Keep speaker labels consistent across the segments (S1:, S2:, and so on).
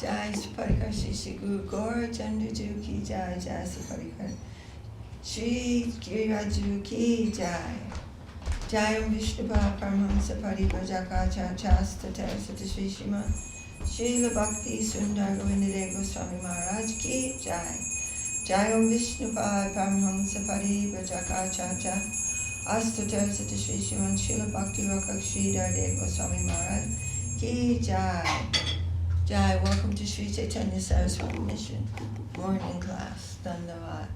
S1: Jai Parikar Shri Guru Gaura Chandraju ki Jai, Jai Parikar Sri Kiraju ki Jai. Jai Vishnupad Paramahamsa Parivrajaka Chastata Sata Sri Srimati Srila Bhakti Sundar Govindade Goswami Maharaj ki Jai. Jai Vishnupad Paramahamsa Parivrajaka Astata Sata Sri Srimati Srila Bhakti Rakshidar Goswami Maharaj ki Jai. Jai, welcome to Sri Caitanya SCSMission morning class. Dandavat.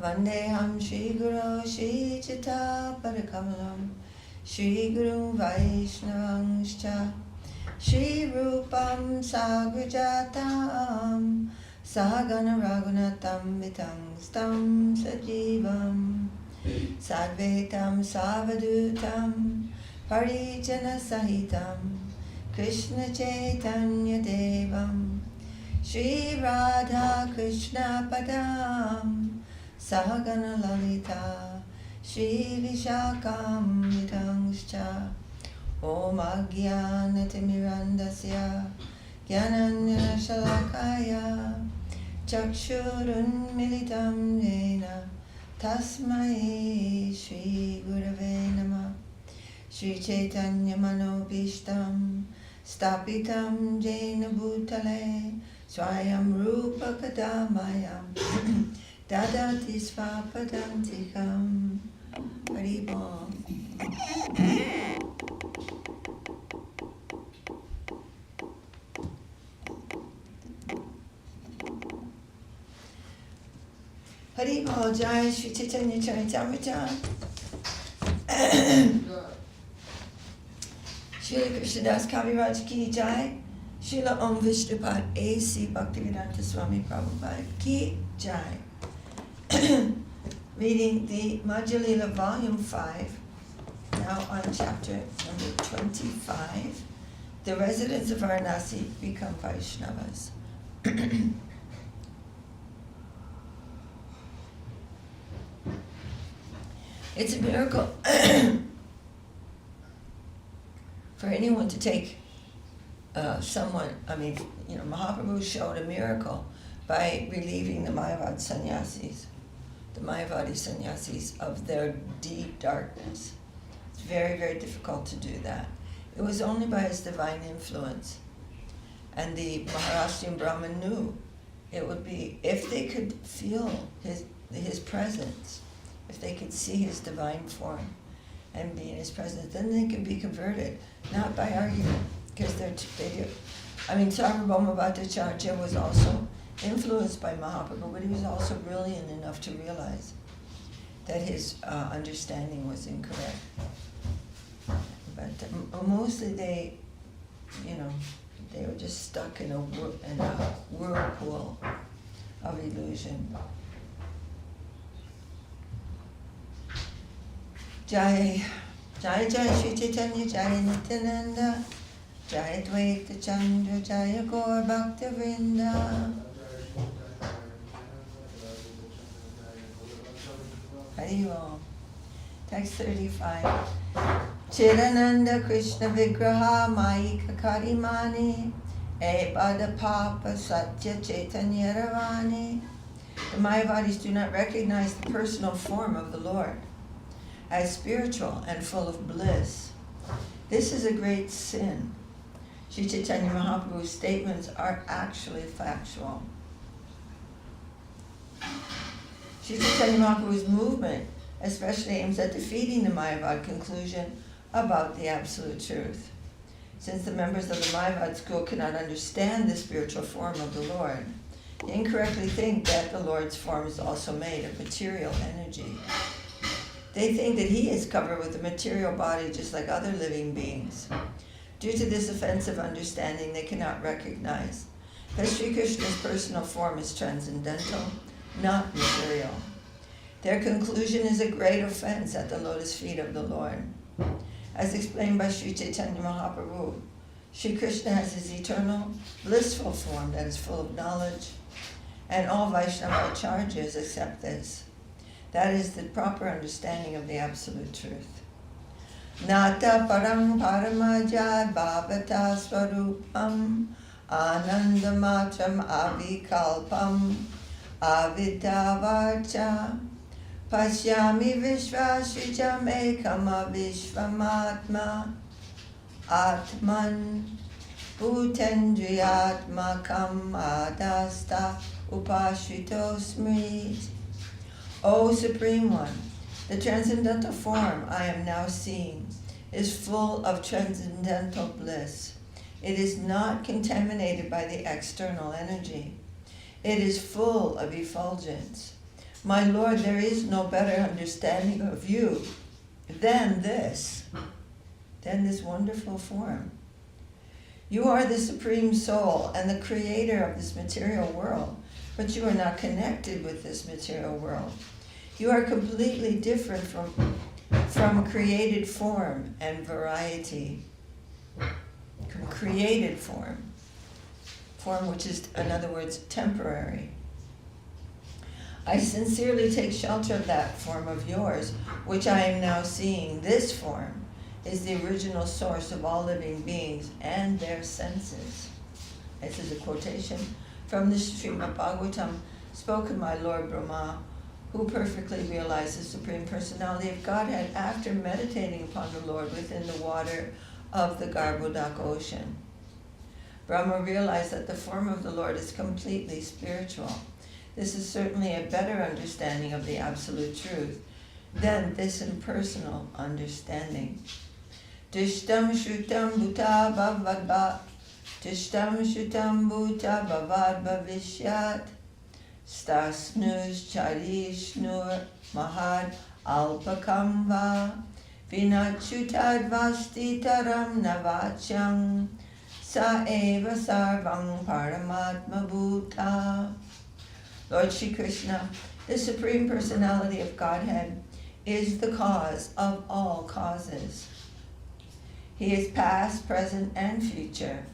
S1: Vandeham Shri Guru Shri Chitta Padakamalam Shri Guru Vaishnavangscha Shri Rupam Sagrajatam Sahagana Raghunatam Vitam Stam Sajivam Sadvetam Savadutam Parijana Sahitam Krishna Chaitanya Devam Shri Radha Krishna Padam Sahagana Lalita Shri Vishakam Vidangscha Om Agyanatimirandasya Gyananya Shalakaya Chakshurun Militam Jena Tasmai Shri Gurave Namah Shri Chaitanya Manobishtam Stapitam Jena Bhutale Swayam Rupa Kadamayam Dadati Svapadantikam Haribam. Haribam. Jai Sri Caitanya Charitamrta. Sri Krsna Das Kaviraj ki Jai. Srila Om Vishnupad A.C. Bhaktivedanta Swami Prabhupada ki Jai. Reading the Madhya Lila Volume 5, now on chapter number 25. The residents of Varanasi become Vaishnavas. It's a miracle for anyone to take Mahaprabhu showed a miracle by relieving the Mayavad sannyasis, the Mayavadi sannyasis, of their deep darkness. It's very, very difficult to do that. It was only by his divine influence. And the Maharashtrian Brahmin knew it would be, if they could feel his presence, if they could see his divine form and be in his presence, then they could be converted, not by argument, because they do. Sarvabhauma Bhattacharya was also influenced by Mahaprabhu, but he was also brilliant enough to realize that his understanding was incorrect. But mostly they were just stuck in a whirlpool of illusion. Jai, Jai Jai Sri Chaitanya, Jai Nityananda, Jai Dvaita Chandra, Jai Gaur Bhakta Vrinda. Hari Om. Text 35. Chirananda Krishna Vigraha Maika Karimani Ebada Papa Satya Chaitanya Ravani. The Mayavadis do not recognize the personal form of the Lord as spiritual and full of bliss. This is a great sin. Sri Chaitanya Mahaprabhu's statements are actually factual. Sri Chaitanya Mahaprabhu's movement especially aims at defeating the Mayavad conclusion about the absolute truth. Since the members of the Mayavad school cannot understand the spiritual form of the Lord, they incorrectly think that the Lord's form is also made of material energy. They think that he is covered with a material body just like other living beings. Due to this offensive understanding, they cannot recognize that Sri Krishna's personal form is transcendental, not material. Their conclusion is a great offense at the lotus feet of the Lord. As explained by Sri Chaitanya Mahaprabhu, Sri Krishna has his eternal, blissful form that is full of knowledge, and all Vaishnava acharyas accept this. That is the proper understanding of the absolute truth. Nata parang paramajad bhavata swarupam anandamatram avikalpam avidavarcha pashyami vishvasrijam ekama vishvamatma atman bhutendriyatmakam adasta upashrito smrit. O Supreme One, the transcendental form I am now seeing is full of transcendental bliss. It is not contaminated by the external energy. It is full of effulgence. My Lord, there is no better understanding of you than this wonderful form. You are the Supreme Soul and the creator of this material world, but you are not connected with this material world. You are completely different from created form and variety. From created form which is, in other words, temporary. I sincerely take shelter of that form of yours, which I am now seeing. This form is the original source of all living beings and their senses. This is a quotation from the Srimad Bhagavatam, spoken by Lord Brahma, who perfectly realized the Supreme Personality of Godhead after meditating upon the Lord within the water of the Garbhodak ocean. Brahma realized that the form of the Lord is completely spiritual. This is certainly a better understanding of the absolute truth than this impersonal understanding. Dishtam shrutam bhuta bhavad Dishtam shrutam bhuta bhavad bhavishyat Stasnus charishnur mahad alpakam va Vinachutad vastitaram navachyam Sa eva sarvang paramatma bhuta. Lord Shri Krishna, the Supreme Personality of Godhead, is the cause of all causes. He is past, present, and future,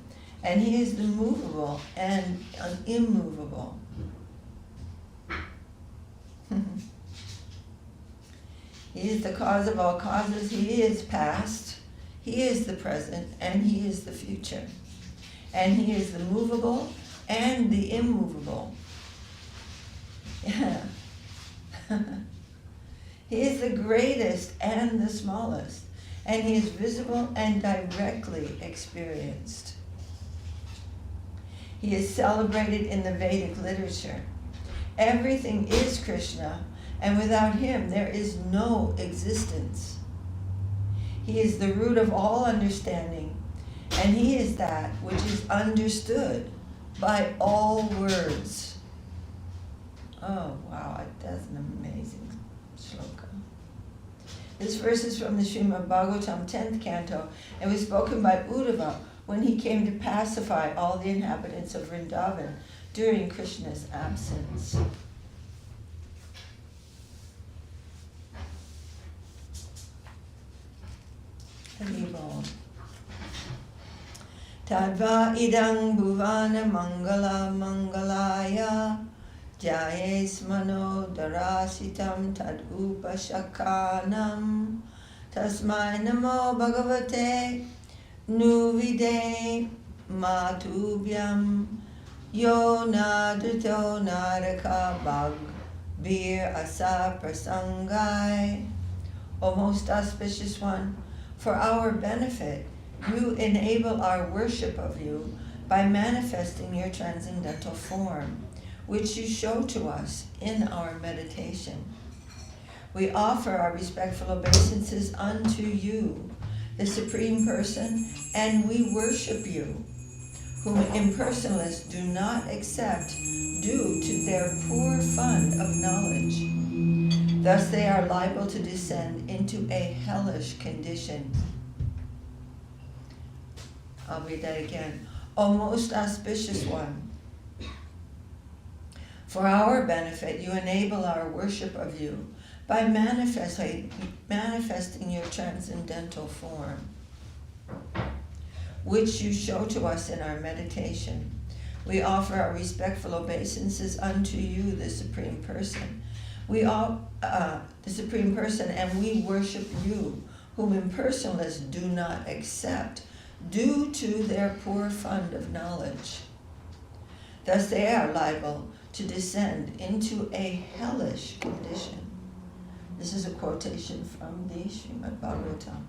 S1: and He is the movable and immovable. He is the cause of all causes. He is past, He is the present, and He is the future. And He is the movable and the immovable. Yeah. He is the greatest and the smallest, and He is visible and directly experienced. He is celebrated in the Vedic literature. Everything is Krishna, and without Him there is no existence. He is the root of all understanding, and He is that which is understood by all words. Oh, wow, that's an amazing shloka. This verse is from the Srimad Bhagavatam, 10th canto, and was spoken by Uddhava when he came to pacify all the inhabitants of Vrindavan during Krishna's absence. Haribol. Tadva idang bhuvana mangala mangalaya Jaya smano darasitam tad upashakanam Tasmai namo bhagavate nuvide matubhyam Yo nadrito naraka bhag bir asa prasangai. O most auspicious one, for our benefit, you enable our worship of you by manifesting your transcendental form, which you show to us in our meditation. We offer our respectful obeisances unto you, the Supreme Person, and we worship you, whom impersonalists do not accept due to their poor fund of knowledge. Thus they are liable to descend into a hellish condition. I'll read that again. O most auspicious one, for our benefit you enable our worship of you by manifesting your transcendental form, which you show to us in our meditation. We offer our respectful obeisances unto you, the Supreme Person. The Supreme Person, and we worship you, whom impersonalists do not accept due to their poor fund of knowledge. Thus they are liable to descend into a hellish condition. This is a quotation from the Srimad Bhagavatam.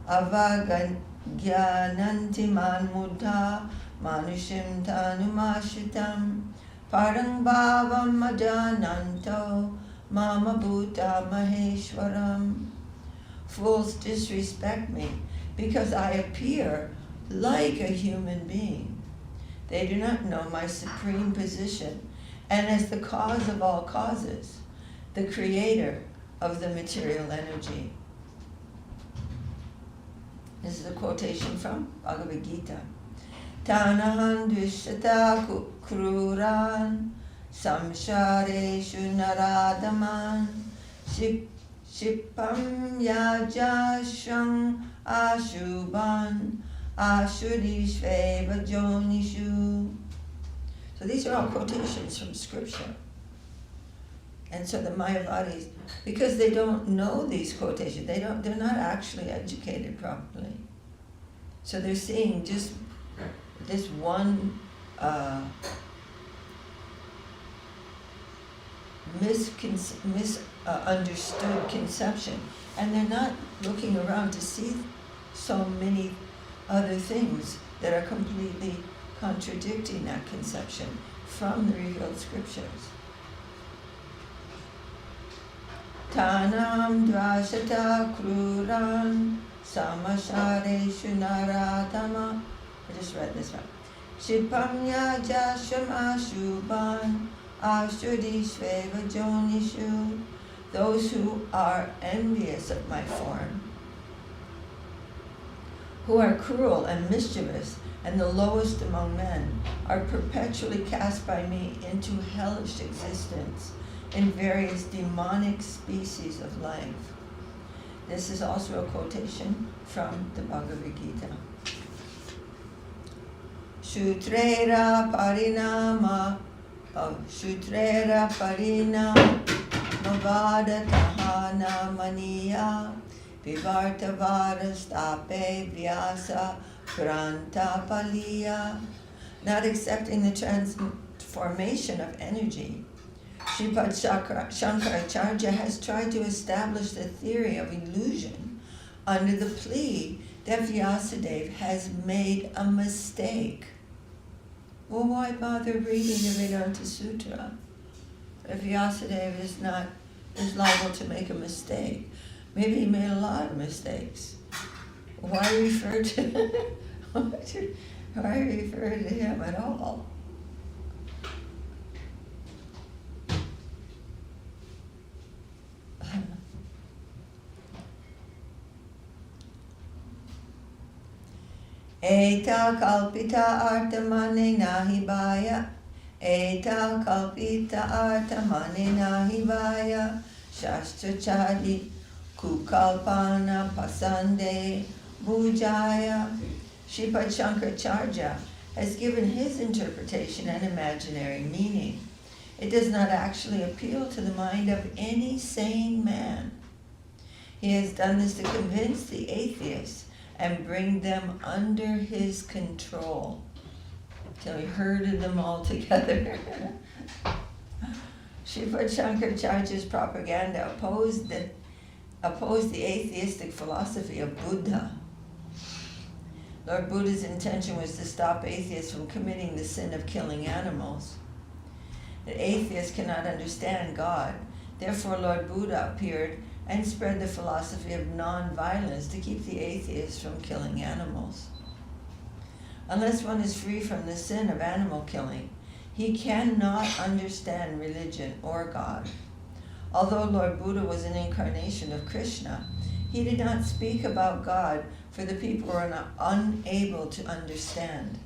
S1: Avagyananti man muddha manushim tanumashitam parang bhavam majananto mama bhuta maheshwaram. Fools disrespect me because I appear like a human being. They do not know my supreme position and as the cause of all causes, the creator of the material energy. This is a quotation from Bhagavad Gita. Tanahan dvishata kruran samshareshu naradaman shipam yajashang ashubhan ashurishveva jonishu. So these are all quotations from scripture. And so the Mayavadis, because they don't know these quotations, they're not actually educated properly. So they're seeing just this one misunderstood conception, and they're not looking around to see so many other things that are completely contradicting that conception from the revealed scriptures. Tanam dvashata kruran samashareshu naratama. I just read this one. Shipamya jasham ashubhan ashudishveva jonishu. Those who are envious of my form, who are cruel and mischievous and the lowest among men, are perpetually cast by me into hellish existence in various demonic species of life. This is also a quotation from the Bhagavad Gita. Shutrera parinama mavada tahana maniya vivarta varastape vyasa pranta paliya. Not accepting the transformation of energy, Sripad Shankaracharya has tried to establish the theory of illusion under the plea that Vyasadeva has made a mistake. Well, why bother reading the Vedanta Sutra if Vyasadeva is liable to make a mistake? Maybe he made a lot of mistakes. Why refer to him at all? Eta kalpita artamane nahi bhaya. Eta kalpita artamane nahi bhaya. Shastra chadi kukalpana pasande bhujaya. Sripad Shankaracharya has given his interpretation an imaginary meaning. It does not actually appeal to the mind of any sane man. He has done this to convince the atheists and bring them under his control. So he herded them all together. Sripad Shankaracharya's propaganda opposed the atheistic philosophy of Buddha. Lord Buddha's intention was to stop atheists from committing the sin of killing animals. The atheists cannot understand God. Therefore, Lord Buddha appeared and spread the philosophy of non-violence to keep the atheists from killing animals. Unless one is free from the sin of animal killing, he cannot understand religion or God. Although Lord Buddha was an incarnation of Krishna, he did not speak about God for the people who are unable to understand.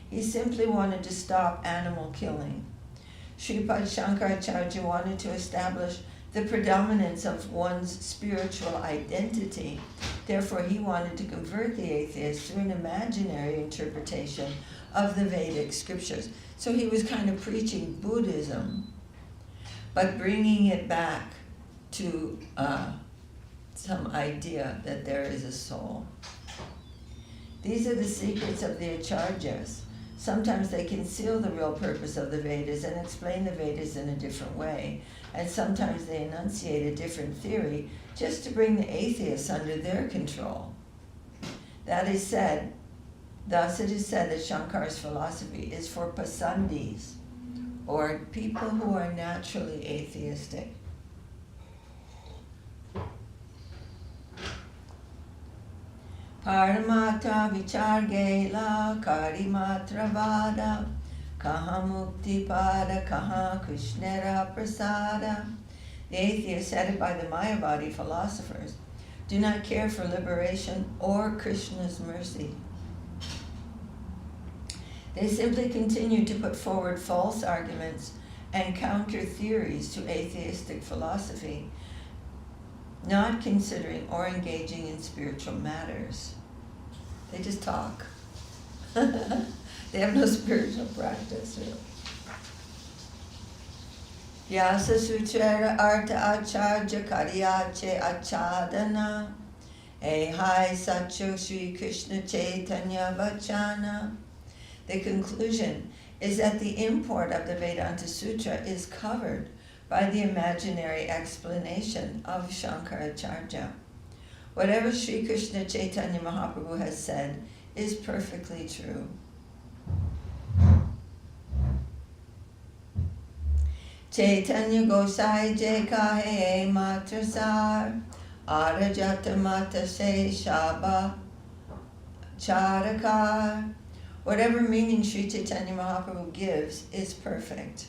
S1: He simply wanted to stop animal killing. Sripad Shankaracharya wanted to establish the predominance of one's spiritual identity. Therefore, he wanted to convert the atheists through an imaginary interpretation of the Vedic scriptures. So he was kind of preaching Buddhism but bringing it back to some idea that there is a soul. These are the secrets of the Acharyas. Sometimes they conceal the real purpose of the Vedas and explain the Vedas in a different way, and sometimes they enunciate a different theory just to bring the atheists under their control. Thus it is said that Shankara's philosophy is for pasandis, or people who are naturally atheistic. Paramata vichar gela karimatra vada kaha mukti pada kaha krishnera prasada. The atheists, headed by the Mayavadi philosophers, do not care for liberation or Krishna's mercy. They simply continue to put forward false arguments and counter theories to atheistic philosophy, not considering or engaging in spiritual matters. They just talk. They have no spiritual practice, really. Vyasa Sutra Artha Acharya Karyache Achadana Ehai Satcho Sri Krishna Chaitanya Vachana. The conclusion is that the import of the Vedanta Sutra is covered by the imaginary explanation of Shankaracharya. Whatever Sri Krishna Chaitanya Mahaprabhu has said is perfectly true. Chaitanya Gosai Je Kahe Matrasar Arajata Mata Se Shaba Charakar. Whatever meaning Sri Chaitanya Mahaprabhu gives is perfect.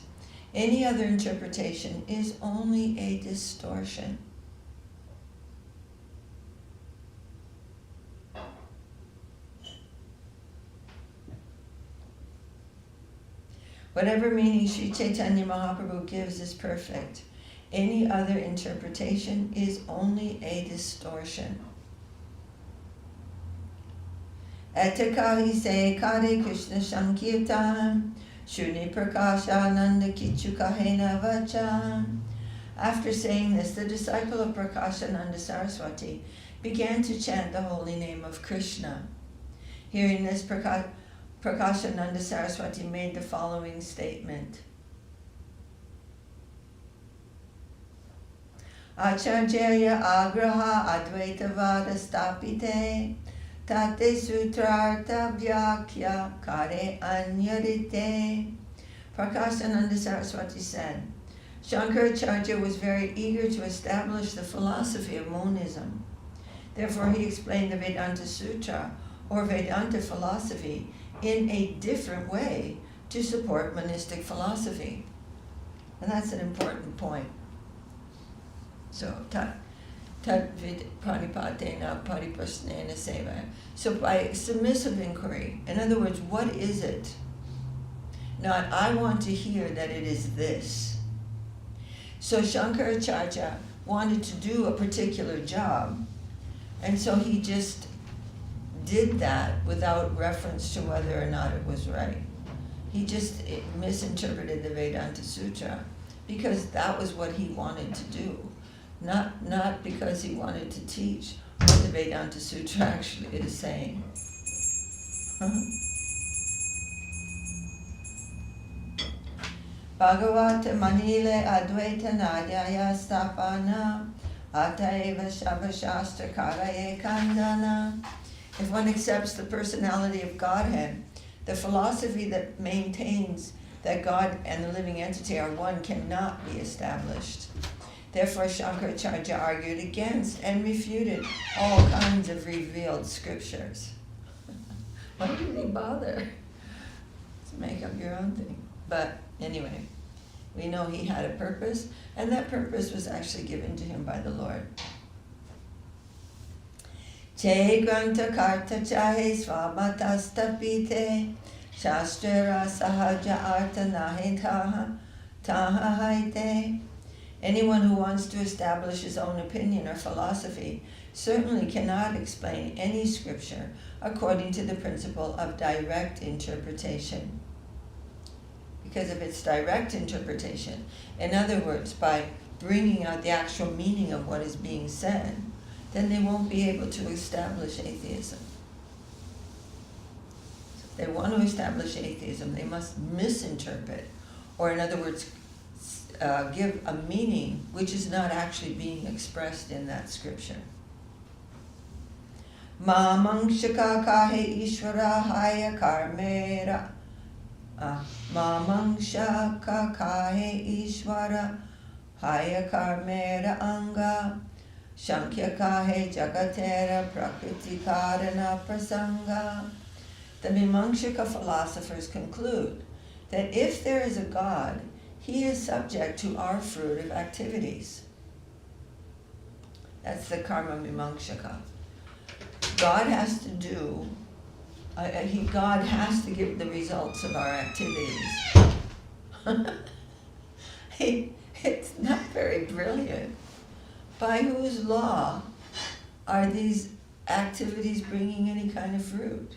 S1: Any other interpretation is only a distortion. Whatever meaning Sri Chaitanya Mahaprabhu gives is perfect. Any other interpretation is only a distortion. Etakahi se kare Krishna Sankirtan Shuni Prakasha Nanda Kichu Kahena Vachan. After saying this, the disciple of Prakashananda Saraswati began to chant the holy name of Krishna. Hearing this, Prakashananda Saraswati made the following statement. Acharya agraha advaita vada stapite tate sutrartha vyakya kare anyarite. Prakashananda Saraswati said, Shankaracharya was very eager to establish the philosophy of monism. Therefore he explained the Vedanta Sutra, or Vedanta philosophy, in a different way to support monistic philosophy. And that's an important point. So, tad vid pranipatena pariprasnena seva. So by submissive inquiry, in other words, what is it? Not, I want to hear that it is this. So Shankaracharya wanted to do a particular job, and so he just did that without reference to whether or not it was right. He just misinterpreted the Vedanta Sutra because that was what he wanted to do, not because he wanted to teach what the Vedanta Sutra actually is saying. Bhagavata Manile Advaita Nadyaya Stapana Ataeva Shabashastra Karaye Kandana. If one accepts the personality of Godhead, the philosophy that maintains that God and the living entity are one cannot be established. Therefore, Shankaracharya argued against and refuted all kinds of revealed scriptures. Why did he bother to make up your own thing? But anyway, we know he had a purpose, and that purpose was actually given to him by the Lord. Che granta karta chahe svamatastapite shastrara sahaja arta nahe taha haite. Anyone who wants to establish his own opinion or philosophy certainly cannot explain any scripture according to the principle of direct interpretation. because of its direct interpretation. In other words, by bringing out the actual meaning of what is being said, then they won't be able to establish atheism. So if they want to establish atheism, they must misinterpret, or in other words, give a meaning which is not actually being expressed in that scripture. Mamangshaka kahe ishvara haya karmera. Mamangshaka kahe ishvara haya karmera anga. Shankhya kahe jagatera prakriti karana prasanga. The Mimamsaka philosophers conclude that if there is a God, he is subject to our fruitive activities. That's the karma Mimamsaka. God has to do, God has to give the results of our activities. It's not very brilliant. By whose law are these activities bringing any kind of fruit?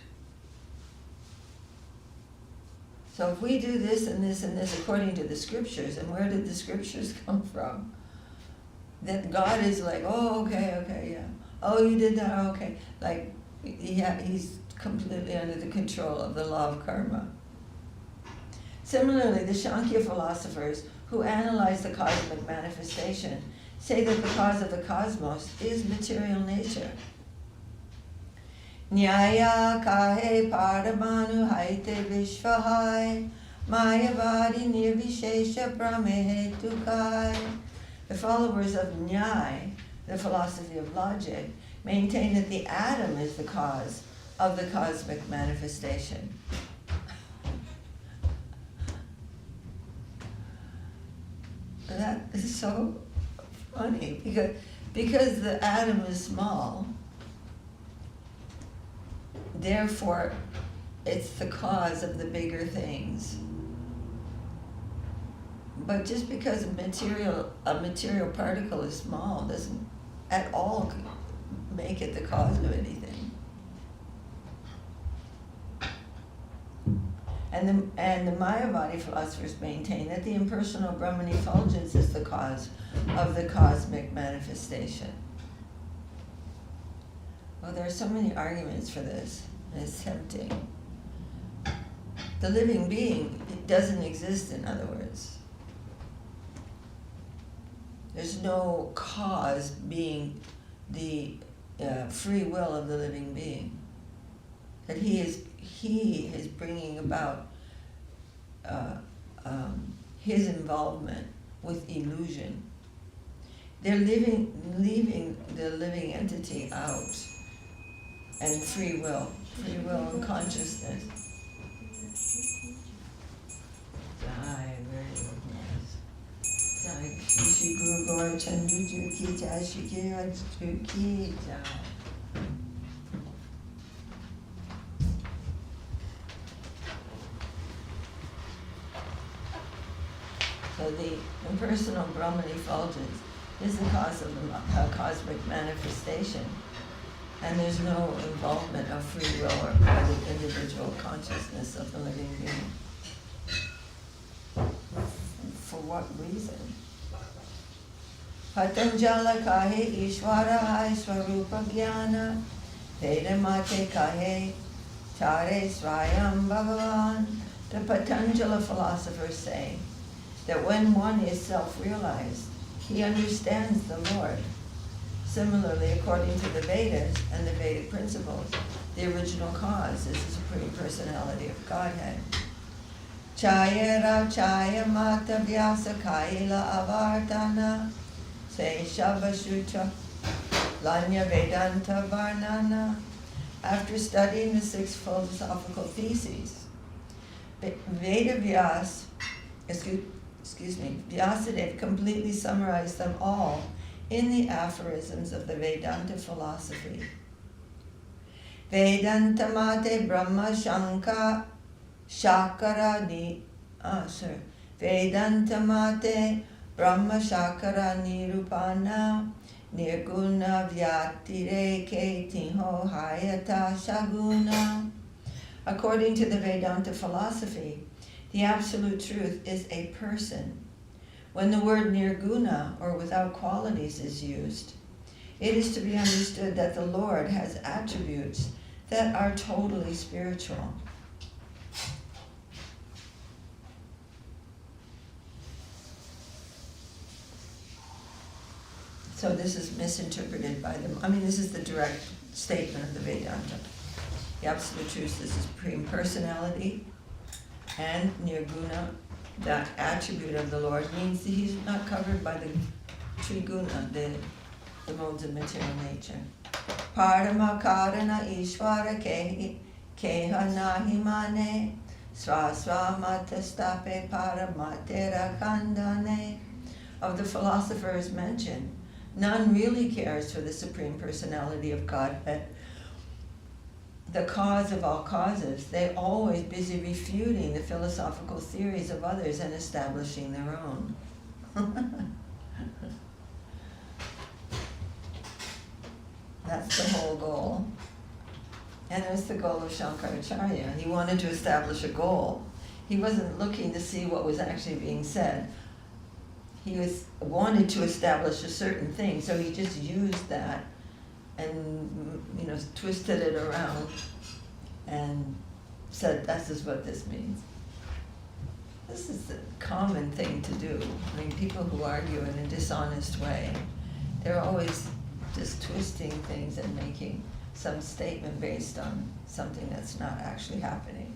S1: So if we do this and this and this according to the scriptures, and where did the scriptures come from? Then God is like, oh, okay, yeah. Oh, you did that, okay. Like, yeah, he's completely under the control of the law of karma. Similarly, the Sankhya philosophers who analyze the cosmic manifestation say that the cause of the cosmos is material nature. Nyaya kahe paramanu haite vishvahai mayavadi nirvishesha brahme tukai. The followers of Nyaya, the philosophy of logic, maintain that the atom is the cause of the cosmic manifestation. That is so funny, because the atom is small, therefore it's the cause of the bigger things. But just because a material particle is small doesn't at all make it the cause of anything. And the Mayavadi philosophers maintain that the impersonal Brahman effulgence is the cause of the cosmic manifestation. Well, there are so many arguments for this, and it's tempting. The living being doesn't exist, in other words. There's no cause being the free will of the living being. That he is bringing about his involvement with illusion. They're leaving the living entity out, and free will and consciousness. Jai, very nice. Jai, Shri Guru Gaur Chandu Ki Jai, Shri Kirtanam Ki Jai. So the impersonal Brahman effulgence is the cause of the cosmic manifestation, and there's no involvement of free will or the individual consciousness of the living being. For what reason? Patanjala kahe Ishvara hai Swarupa Jnana, Vedamate kahe Chare Swayam Bhagavan. The Patanjala philosophers say that when one is self-realized, he understands the Lord. Similarly, according to the Vedas and the Vedic principles, the original cause is the Supreme Personality of Godhead. Chaya Rachaya Mata Vyasa Kaila Avartana Se Shabasutra Lanya Vedanta Varnana. After studying the 6 philosophical theses, Vyasadeva completely summarized them all in the aphorisms of the Vedanta philosophy. Vedanta mate Brahma Shakara Vedanta mate Brahma Shakara Nirupana Nirguna Vyatireke Tinho Hayata Shaguna. According to the Vedanta philosophy, The absolute truth is a person. When the word nirguna, or without qualities, is used, it is to be understood that the Lord has attributes that are totally spiritual. So this is misinterpreted by them. I mean, this is the direct statement of the Vedanta. The absolute truth is the supreme personality, and nirguna, that attribute of the Lord, means that he's not covered by the triguna, the modes of material nature. Parama karana ishvara keha nahimane swaswa matastape paramatera khandane. Of the philosophers mentioned, none really cares for the Supreme Personality of Godhead, the cause of all causes. They're always busy refuting the philosophical theories of others and establishing their own. That's the whole goal. And it was the goal of Shankaracharya. He wanted to establish a goal. He wasn't looking to see what was actually being said. He wanted to establish a certain thing, so he just used that and twisted it around and said, this is what this means. This is a common thing to do. I mean, people who argue in a dishonest way, they're always just twisting things and making some statement based on something that's not actually happening.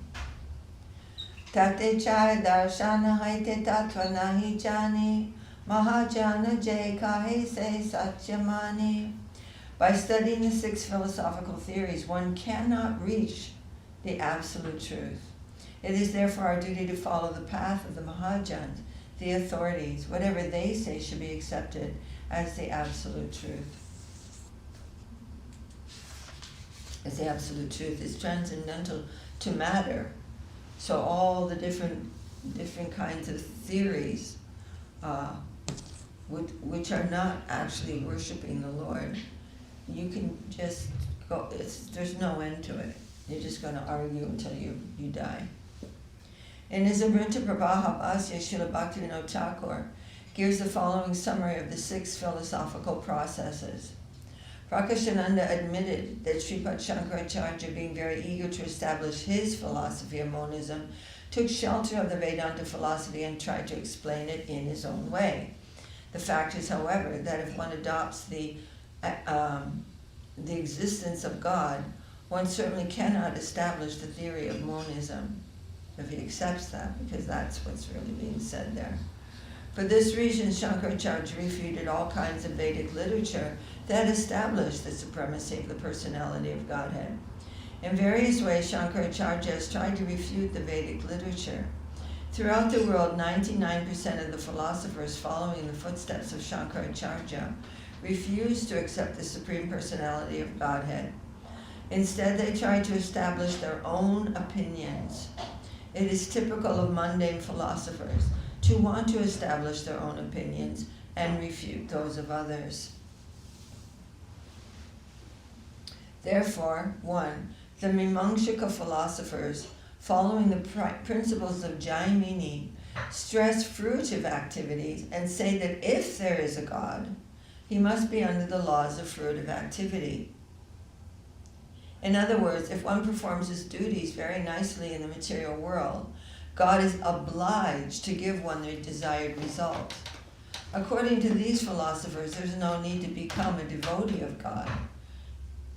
S1: Tate chai darshana haite tattva nahi jani mahajana jay kahe se satyamani. By studying the 6 philosophical theories, one cannot reach the absolute truth. It is therefore our duty to follow the path of the Mahajans, the authorities. Whatever they say should be accepted as the absolute truth. As the absolute truth is transcendental to matter. So all the different kinds of theories, which are not actually worshiping the Lord, you can just go, there's no end to it. You're just going to argue until you die. In his Amrita Prabha Bhasya, Srila Bhaktivinoda Thakur gives the following summary of the 6 philosophical processes. Prakashananda admitted that Sripad Shankaracharya, being very eager to establish his philosophy of monism, took shelter of the Vedanta philosophy and tried to explain it in his own way. The fact is, however, that if one adopts the existence of God, one certainly cannot establish the theory of monism, if he accepts that, because that's what's really being said there. For this reason, Shankaracharya refuted all kinds of Vedic literature that established the supremacy of the personality of Godhead. In various ways, Shankaracharya has tried to refute the Vedic literature. Throughout the world, 99% of the philosophers following the footsteps of Shankaracharya refused to accept the Supreme Personality of Godhead. Instead, they tried to establish their own opinions. It is typical of mundane philosophers to want to establish their own opinions and refute those of others. Therefore, 1. The Mimamsaka philosophers, following the principles of Jaimini, stress fruitive activities and say that if there is a God, he must be under the laws of fruitive activity. In other words, if one performs his duties very nicely in the material world, God is obliged to give one the desired result. According to these philosophers, there's no need to become a devotee of God.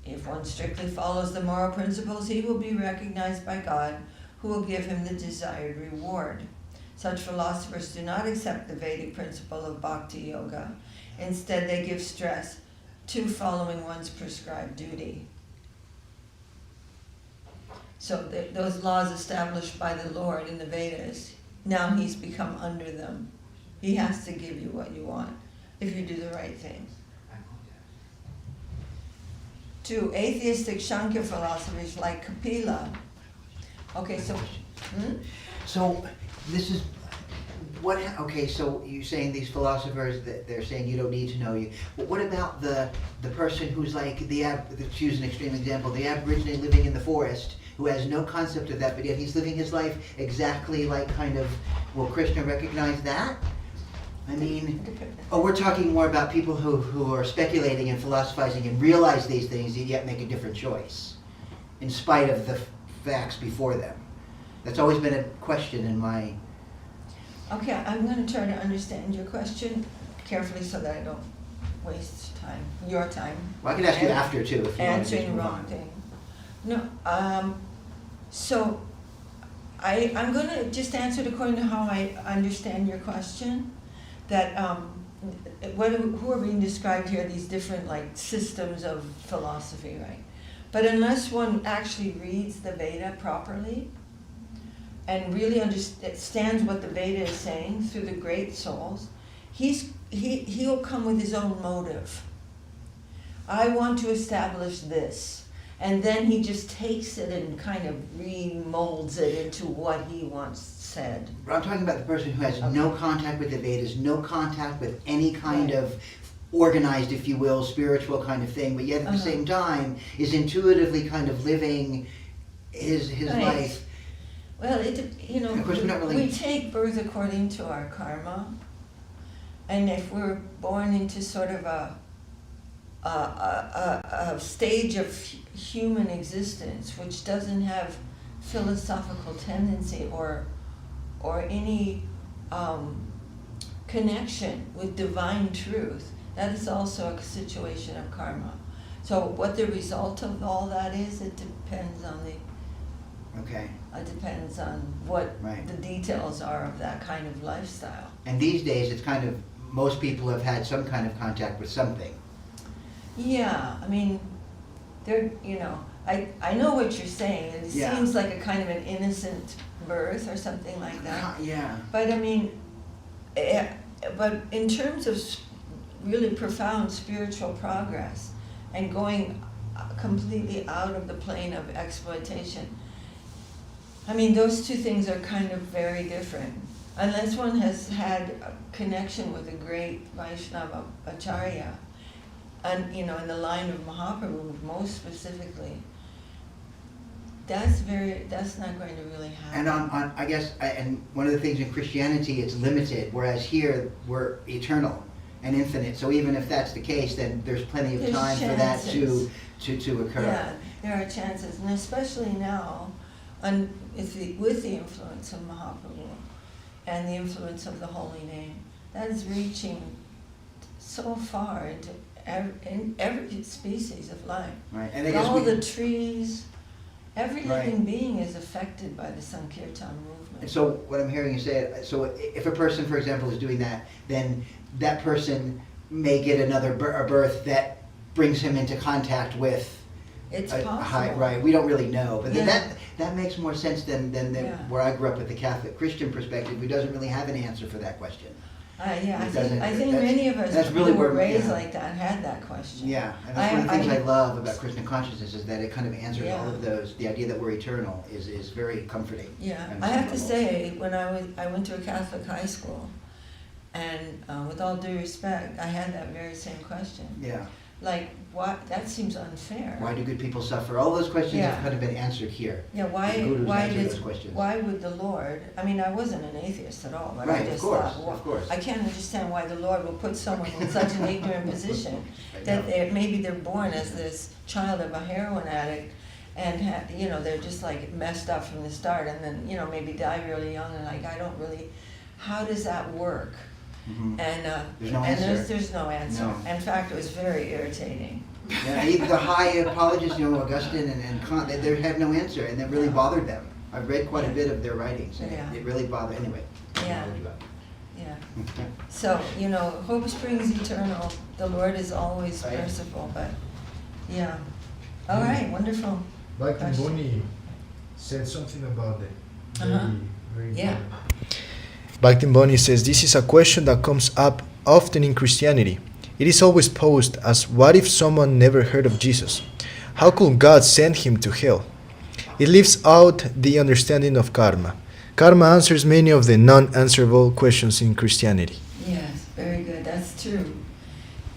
S1: If one strictly follows the moral principles, he will be recognized by God, who will give him the desired reward. Such philosophers do not accept the Vedic principle of bhakti yoga. Instead, they give stress to following one's prescribed duty. So those laws established by the Lord in the Vedas, now he's become under them. He has to give you what you want if you do the right thing. 2. Atheistic Shankya philosophers like Kapila. Okay, so...
S2: So this is what? Okay, so you're saying these philosophers that they're saying you don't need to know you. But what about the person who's like to use an extreme example, the Aborigine living in the forest who has no concept of that, but yet he's living his life exactly like kind of, will Krishna recognize that? I mean, we're talking more about people who are speculating and philosophizing and realize these things and yet make a different choice, in spite of the facts before them. That's always been a question in my...
S1: Okay, I'm going to try to understand your question carefully so that I don't waste time, your time.
S2: Well, I can ask you after, too, if you want to
S1: Answering
S2: just
S1: the
S2: move
S1: wrong
S2: on.
S1: thing. No, so I'm going to just answer it according to how I understand your question. That who are being described here, these different like systems of philosophy, right? But unless one actually reads the Veda properly and really understands what the Veda is saying through the great souls, he'll come with his own motive. I want to establish this. And then he just takes it and kind of remolds it into what he wants said.
S2: But I'm talking about the person who has no contact with the Vedas, no contact with any kind of organized, if you will, spiritual kind of thing, but yet at the same time is intuitively kind of living his life.
S1: Well, of course, we take birth according to our karma, and if we're born into sort of a stage of human existence which doesn't have philosophical tendency or any connection with divine truth, that is also a situation of karma. So what the result of all that is, it depends on it depends on what the details are of that kind of lifestyle.
S2: And these days, it's kind of, most people have had some kind of contact with something.
S1: Yeah, I mean, I know what you're saying. It seems like a kind of an innocent birth or something like that.
S2: Yeah.
S1: But I mean, but in terms of really profound spiritual progress and going completely out of the plane of exploitation, I mean, those two things are kind of very different. Unless one has had a connection with a great Vaishnava Acharya, and in the line of Mahaprabhu most specifically, that's not going to really happen.
S2: And I guess, and one of the things in Christianity, it's limited, whereas here we're eternal and infinite. So even if that's the case, then there's plenty of time for that to occur.
S1: Yeah, there are chances, and especially now, with the influence of Mahaprabhu and the influence of the holy name, that is reaching so far into every species of life.
S2: Right. And I guess
S1: all the trees, every living being is affected by the Sankirtan movement.
S2: And so what I'm hearing you say, so if a person, for example, is doing that, then that person may get a birth that brings him into contact with
S1: it's possible.
S2: Right, we don't really know. But then that makes more sense than where I grew up with the Catholic Christian perspective, who doesn't really have an answer for that question.
S1: I think many of us
S2: really
S1: who were raised like that had that question.
S2: Yeah, and that's one of the things I love about Krishna consciousness, is that it kind of answers all of those. The idea that we're eternal is very comforting.
S1: Yeah, I have to say, when I went to a Catholic high school, and with all due respect, I had that very same question.
S2: Yeah.
S1: Like, what? That seems unfair.
S2: Why do good people suffer? All those questions have kind of been answered here.
S1: Yeah, why would the Lord, I mean, I wasn't an atheist at all, but I just thought, well, I can't understand why the Lord will put someone in such an ignorant position that maybe they're born as this child of a heroin addict, and they're just like messed up from the start, and then maybe die really young, and like, how does that work?
S2: Mm-hmm.
S1: And
S2: there's no answer.
S1: There's no answer.
S2: No.
S1: In fact, it was very irritating.
S2: Yeah, even the high apologists, Augustine and Kant, they had no answer, and that really bothered them. I've read quite a bit of their writings, and it really bothered. Anyway.
S1: Yeah. So hope springs eternal. The Lord is always merciful, but all right, wonderful.
S3: Bhakti Boni said something about that. Very good.
S4: Bhakti Boni says, this is a question that comes up often in Christianity. It is always posed as, what if someone never heard of Jesus? How could God send him to hell? It leaves out the understanding of karma. Karma answers many of the non-answerable questions in Christianity.
S1: Yes, very good. That's true.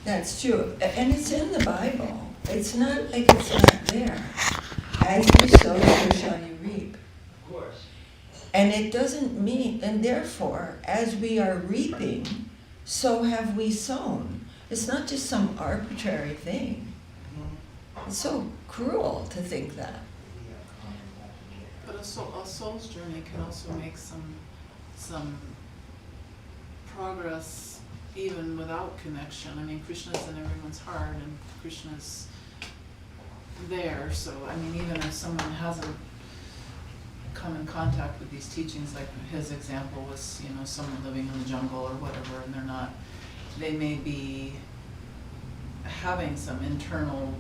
S1: That's true. And it's in the Bible. It's not like it's not there. as you sow, so shall you reap.
S2: Of course.
S1: And it doesn't mean, and therefore, as we are reaping, so have we sown. It's not just some arbitrary thing. It's so cruel to think that.
S5: But a soul's journey can also make some progress even without connection. I mean, Krishna's in everyone's heart, and Krishna's there. So, I mean, even if someone hasn't come in contact with these teachings, like his example was, you know, someone living in the jungle or whatever, and they may be having some internal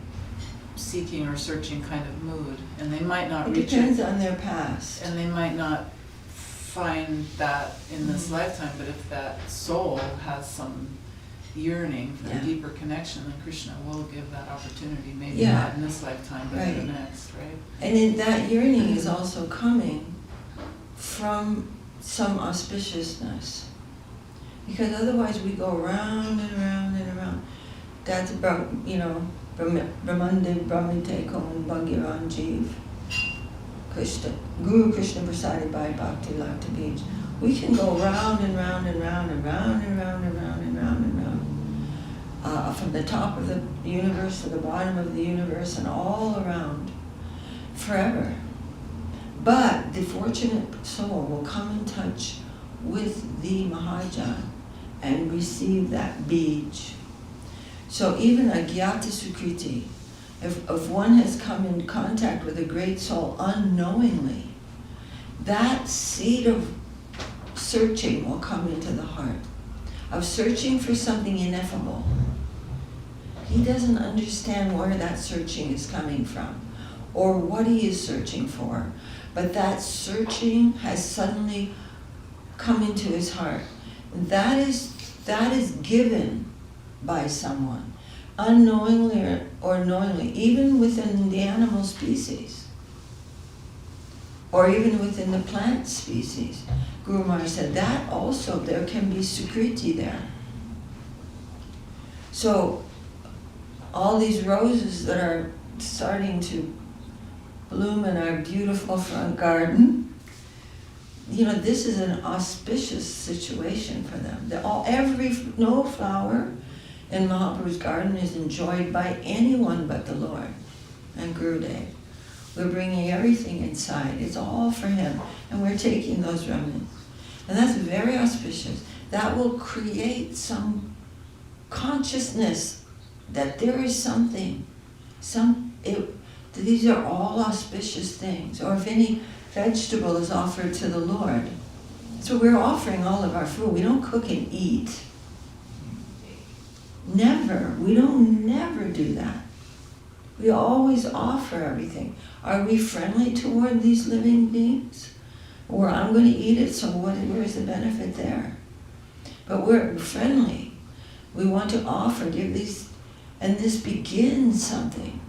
S5: seeking or searching kind of mood, and they might not
S1: It
S5: reach
S1: depends
S5: it,
S1: on their past.
S5: and they might not find that in this lifetime, but if that soul has some yearning for
S1: Yeah.
S5: a deeper connection, then Krishna will give that opportunity, maybe
S1: Yeah.
S5: not in this lifetime, but in the
S1: Right.
S5: next, right?
S1: And in that yearning is also coming from some auspiciousness. Because otherwise we go round and around and around. That's about, you know, Brahmande Brahmite Kon Bhagyavan Jeev. Krishna, Guru Krishna Prasaded by Bhakti Lakta Beach. We can go round and round and round and round and round and round and round and round. From the top of the universe to the bottom of the universe and all around. Forever. But the fortunate soul will come in touch with the Mahajan and receive that beej. So even a Gyata Sukriti, if one has come in contact with a great soul unknowingly, that seed of searching will come into the heart, of searching for something ineffable. He doesn't understand where that searching is coming from or what he is searching for, but that searching has suddenly come into his heart. That is given by someone, unknowingly or knowingly, even within the animal species, or even within the plant species. Guru Maharaj said that also there can be sukriti there. So all these roses that are starting to bloom in our beautiful front garden, you know, this is an auspicious situation for them. No flower in Mahaprabhu's garden is enjoyed by anyone but the Lord and Gurudev. We're bringing everything inside. It's all for him. And we're taking those remnants. And that's very auspicious. That will create some consciousness that there is something. These are all auspicious things. Or if any vegetable is offered to the Lord. So we're offering all of our food. We don't cook and eat. Never. We don't never do that. We always offer everything. Are we friendly toward these living beings? Or I'm going to eat it, so where's the benefit there? But we're friendly. We want to offer, give these, and this begins something.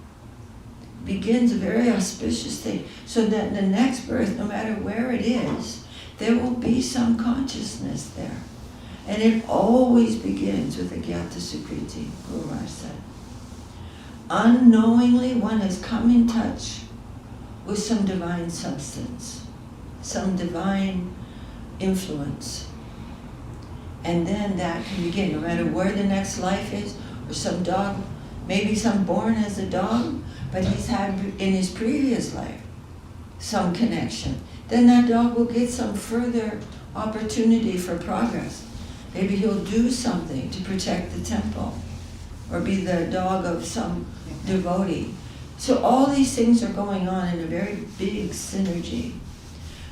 S1: Begins a very auspicious thing. So that the next birth, no matter where it is, there will be some consciousness there. And it always begins with a Gyata Sukriti, Guru Maharaj said. Unknowingly, one has come in touch with some divine substance, some divine influence. And then that can begin, no matter where the next life is, or some dog, maybe some born as a dog, but he's had in his previous life some connection. Then that dog will get some further opportunity for progress. Maybe he'll do something to protect the temple, or be the dog of some devotee. So all these things are going on in a very big synergy.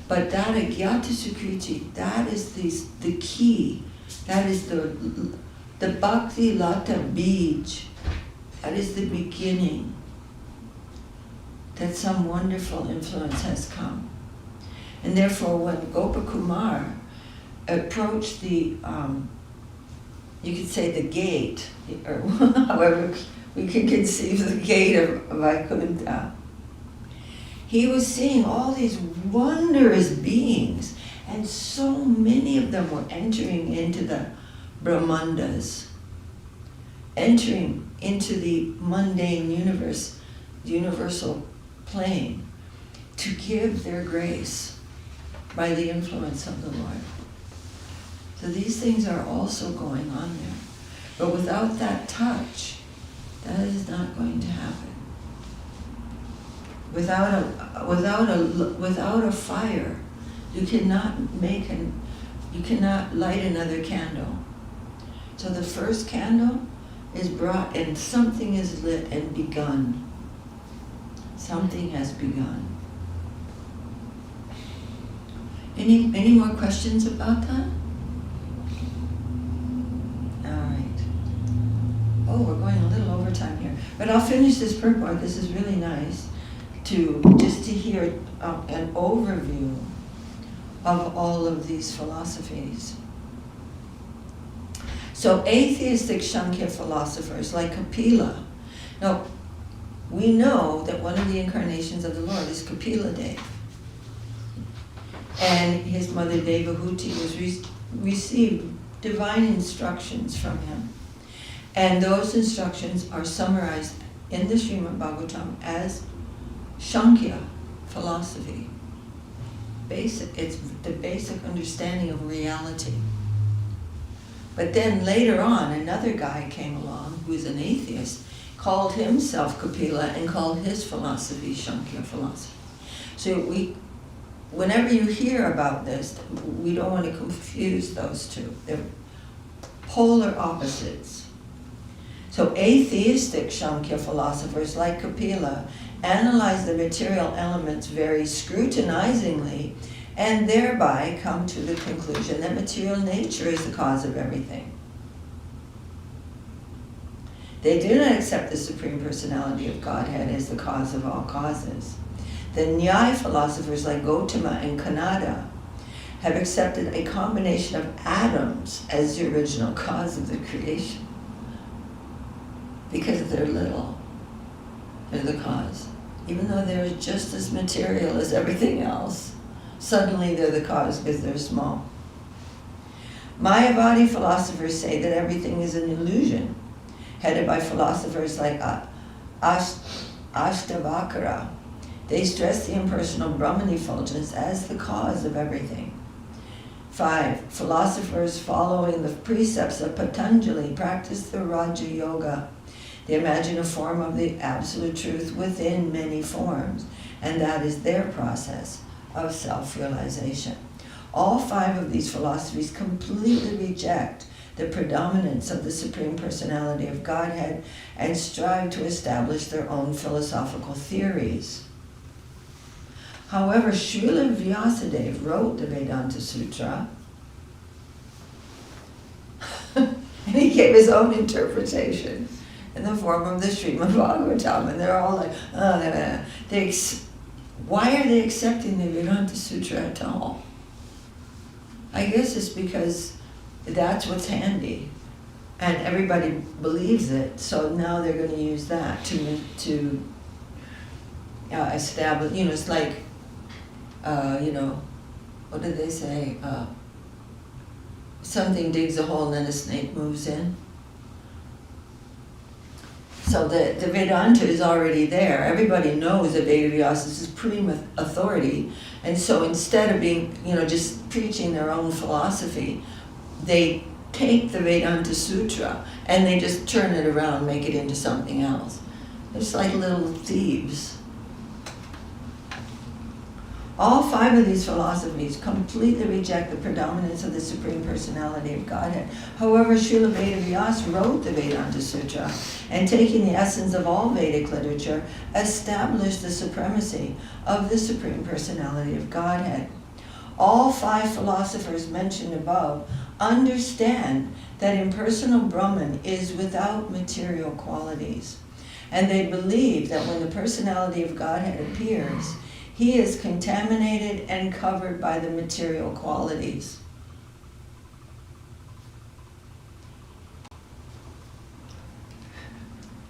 S1: But that Agyata Sukriti, that is the key. That is the Bhakti Lata Bij. That is the beginning. That some wonderful influence has come. And therefore when Gopakumar approached the, you could say the gate, or however we can conceive the gate of Vaikuntha, he was seeing all these wondrous beings, and so many of them were entering into the Brahmandas, entering into the mundane universe, the universal plane to give their grace by the influence of the Lord. So these things are also going on there. But without that touch, that is not going to happen. Without a fire, you cannot light another candle. So the first candle is brought and something is lit and begun. Something has begun. Any more questions about that? All right. Oh, we're going a little over time here. But I'll finish this purport. This is really nice to hear an overview of all of these philosophies. So atheistic Sankhya philosophers like Kapila. Now, we know that one of the incarnations of the Lord is Kapila Dev. And his mother Devahuti received divine instructions from him. And those instructions are summarized in the Srimad Bhagavatam as Sankhya philosophy. It's the basic understanding of reality. But then later on, another guy came along who was an atheist, called himself Kapila and called his philosophy Sankhya philosophy. So whenever you hear about this, we don't want to confuse those two. They're polar opposites. So atheistic Sankhya philosophers like Kapila analyze the material elements very scrutinizingly and thereby come to the conclusion that material nature is the cause of everything. They do not accept the Supreme Personality of Godhead as the cause of all causes. The Nyaya philosophers like Gautama and Kanada have accepted a combination of atoms as the original cause of the creation. Because they're little, they're the cause. Even though they're just as material as everything else, suddenly they're the cause because they're small. Mayavadi philosophers say that everything is an illusion, headed by philosophers like Ashtavakara. They stress the impersonal Brahman effulgence as the cause of everything. 5. Philosophers following the precepts of Patanjali practice the Raja Yoga. They imagine a form of the absolute truth within many forms, and that is their process of self-realization. All 5 of these philosophies completely reject the predominance of the Supreme Personality of Godhead and strive to establish their own philosophical theories. However, Srila Vyasadeva wrote the Vedanta Sutra, and he gave his own interpretation in the form of the Srimad Bhagavatam, and they're all like, why are they accepting the Vedanta Sutra at all? I guess it's because that's what's handy, and everybody believes it, so now they're going to use that to establish, it's like, what did they say? Something digs a hole and then a snake moves in. So the Vedanta is already there. Everybody knows that Vedavyasa is supreme authority. And so instead of being, just preaching their own philosophy, they take the Vedanta Sutra and they just turn it around, make it into something else. It's like little thieves. All 5 of these philosophies completely reject the predominance of the Supreme Personality of Godhead. However, Srila Vedavyasa wrote the Vedanta Sutra, and taking the essence of all Vedic literature, established the supremacy of the Supreme Personality of Godhead. All 5 philosophers mentioned above understand that impersonal Brahman is without material qualities, and they believe that when the Personality of Godhead appears, he is contaminated and covered by the material qualities.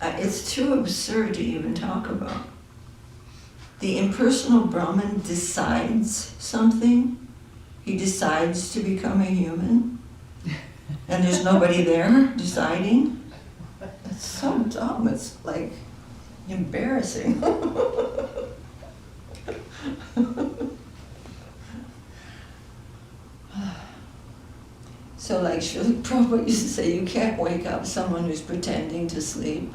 S1: It's too absurd to even talk about. The impersonal Brahman decides something. He decides to become a human. And there's nobody there deciding. It's so dumb. It's like embarrassing. So like Srila Prabhupada used to say, you can't wake up someone who's pretending to sleep.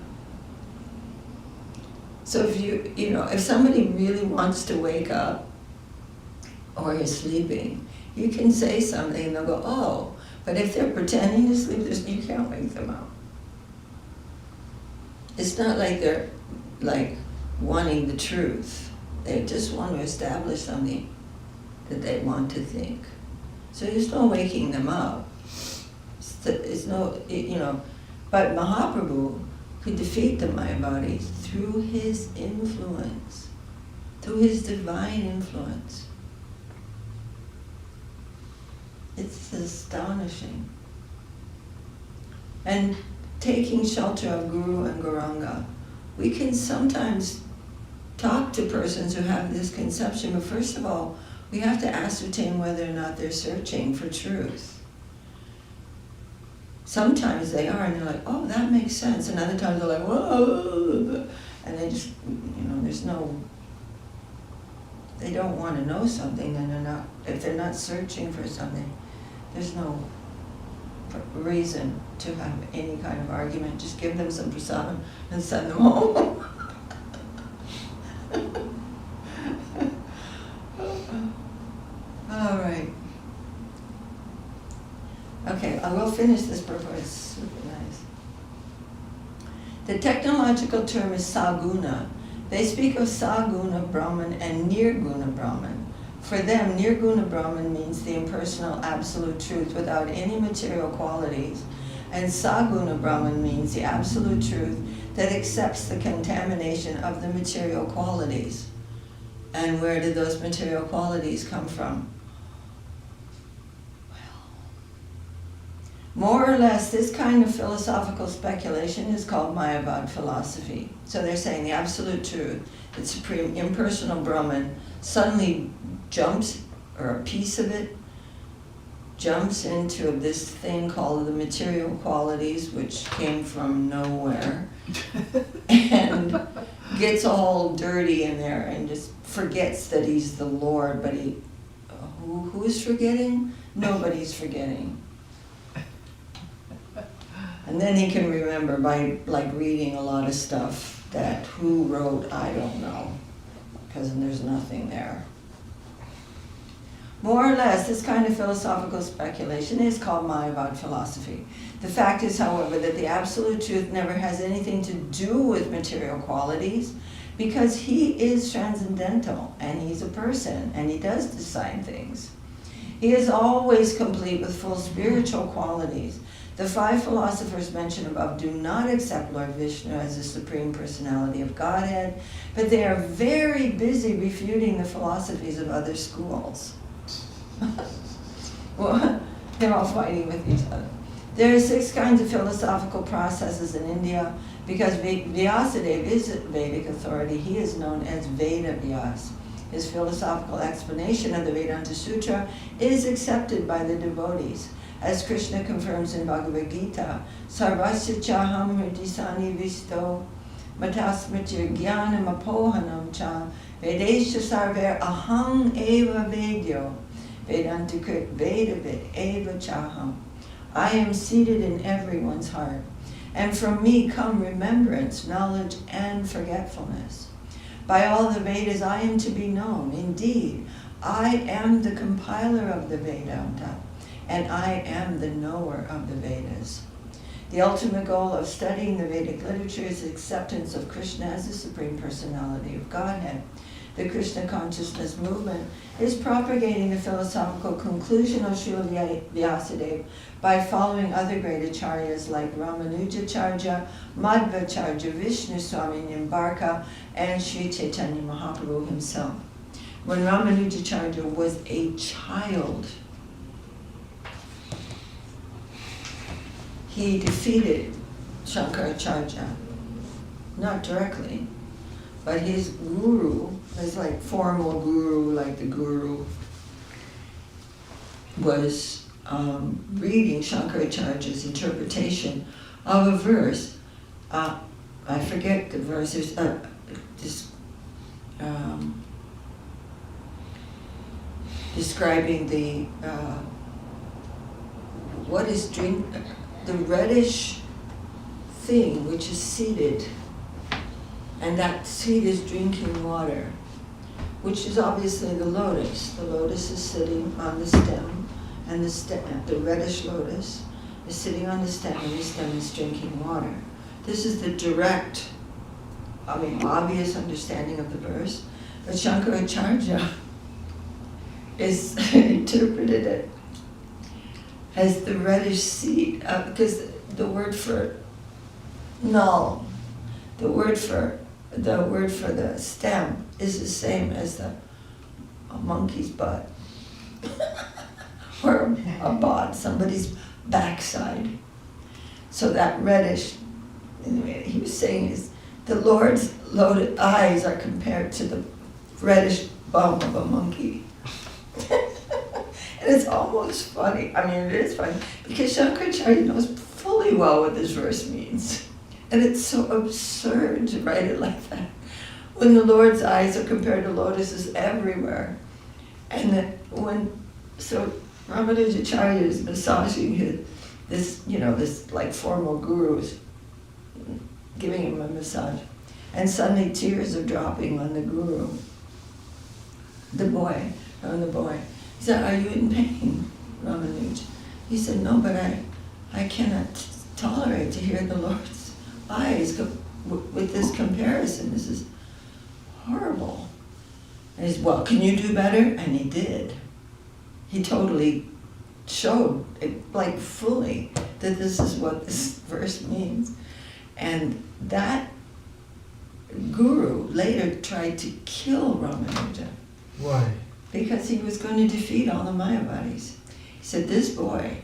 S1: So if if somebody really wants to wake up or is sleeping, you can say something and they'll go, oh, but if they're pretending to sleep, you can't wake them up. It's not like they're like wanting the truth. They just want to establish something that they want to think. So there's no waking them up. It's no, but Mahaprabhu could defeat the Mayavadis through his influence, through his divine influence. It's astonishing. And taking shelter of Guru and Gauranga, we can sometimes talk to persons who have this conception, but first of all, we have to ascertain whether or not they're searching for truth. Sometimes they are, and they're like, oh, that makes sense. And other times they're like, whoa, and they just, they don't want to know something, then if they're not searching for something, there's no reason to have any kind of argument. Just give them some prasadam and send them home. All right. Okay, I will finish this purport. It's super nice. The technological term is saguna. They speak of saguna Brahman and nirguna Brahman. For them, nirguna Brahman means the impersonal absolute truth without any material qualities, and saguna Brahman means the absolute truth that accepts the contamination of the material qualities. And where did those material qualities come from? More or less, this kind of philosophical speculation is called Mayavad philosophy. So they're saying the absolute truth, the supreme impersonal Brahman, suddenly jumps, or a piece of it, jumps into this thing called the material qualities, which came from nowhere, and gets all dirty in there and just forgets that he's the Lord, but who is forgetting? Nobody's forgetting. And then he can remember by reading a lot of stuff that who wrote, I don't know, because there's nothing there. More or less, this kind of philosophical speculation is called Mayavad philosophy. The fact is, however, that the absolute truth never has anything to do with material qualities, because he is transcendental, and he's a person, and he does decide things. He is always complete with full spiritual qualities. The 5 philosophers mentioned above do not accept Lord Vishnu as the Supreme Personality of Godhead, but they are very busy refuting the philosophies of other schools. Well, they're all fighting with each other. There are 6 kinds of philosophical processes in India. Because Vyasadeva is a Vedic authority, he is known as Veda Vyas. His philosophical explanation of the Vedanta Sutra is accepted by the devotees. As Krishna confirms in Bhagavad Gita, Sarvasya chaham hridisani visto, matasmritir jnanam apohanam cha, vedesha sarver aham eva vedyo, vedantikrit vedavid eva chaham. I am seated in everyone's heart, and from me come remembrance, knowledge, and forgetfulness. By all the Vedas I am to be known. Indeed, I am the compiler of the Vedanta, and I am the knower of the Vedas. The ultimate goal of studying the Vedic literature is acceptance of Krishna as the Supreme Personality of Godhead. The Krishna consciousness movement is propagating the philosophical conclusion of Srila Vyasadeva by following other great acharyas like Ramanujacharya, Madhvacharya, Vishnu Swami Nimbarka, and Sri Chaitanya Mahaprabhu himself. When Ramanujacharya was a child, he defeated Shankaracharya, not directly, but his guru, his formal guru, like the guru, was reading Shankaracharya's interpretation of a verse. I forget the verse. There's describing the reddish thing which is seated, and that seed is drinking water, which is obviously the lotus. The lotus is sitting on the stem, and the reddish lotus is sitting on the stem, and the stem is drinking water. This is the direct, obvious understanding of the verse, but Shankaracharya is interpreted it as the reddish seed, because the word for null, the word for the stem is the same as a monkey's butt or a bod, somebody's backside. So that reddish, anyway, he was saying is the Lord's loaded eyes are compared to the reddish bum of a monkey. And it's almost funny. It is funny because Shankaracharya knows fully well what this verse means. And it's so absurd to write it like that. When the Lord's eyes are compared to lotuses everywhere. And so Ramanujacharya is massaging this like formal gurus, giving him a massage. And suddenly tears are dropping on the guru. The boy. He said, "Are you in pain, Ramanuj?" He said, "No, but I cannot tolerate to hear the Lord's eyes with this comparison. This is horrible." And he said, "Well, can you do better?" And he did. He totally showed it, like fully, that this is what this verse means. And that guru later tried to kill Ramanuja.
S3: Why?
S1: Because he was going to defeat all the Mayavadis. He said, this boy,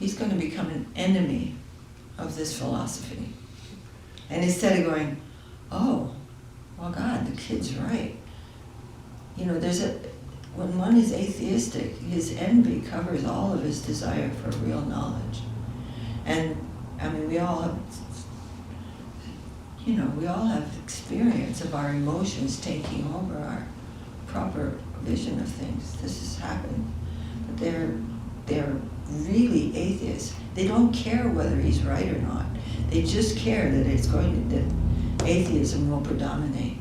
S1: he's going to become an enemy of this philosophy. And instead of going, oh, well, God, the kid's right. When one is atheistic, his envy covers all of his desire for real knowledge. And, we all have experience of our emotions taking over our proper vision of things. This has happened. But they're really atheists. They don't care whether he's right or not. They just care that that atheism will predominate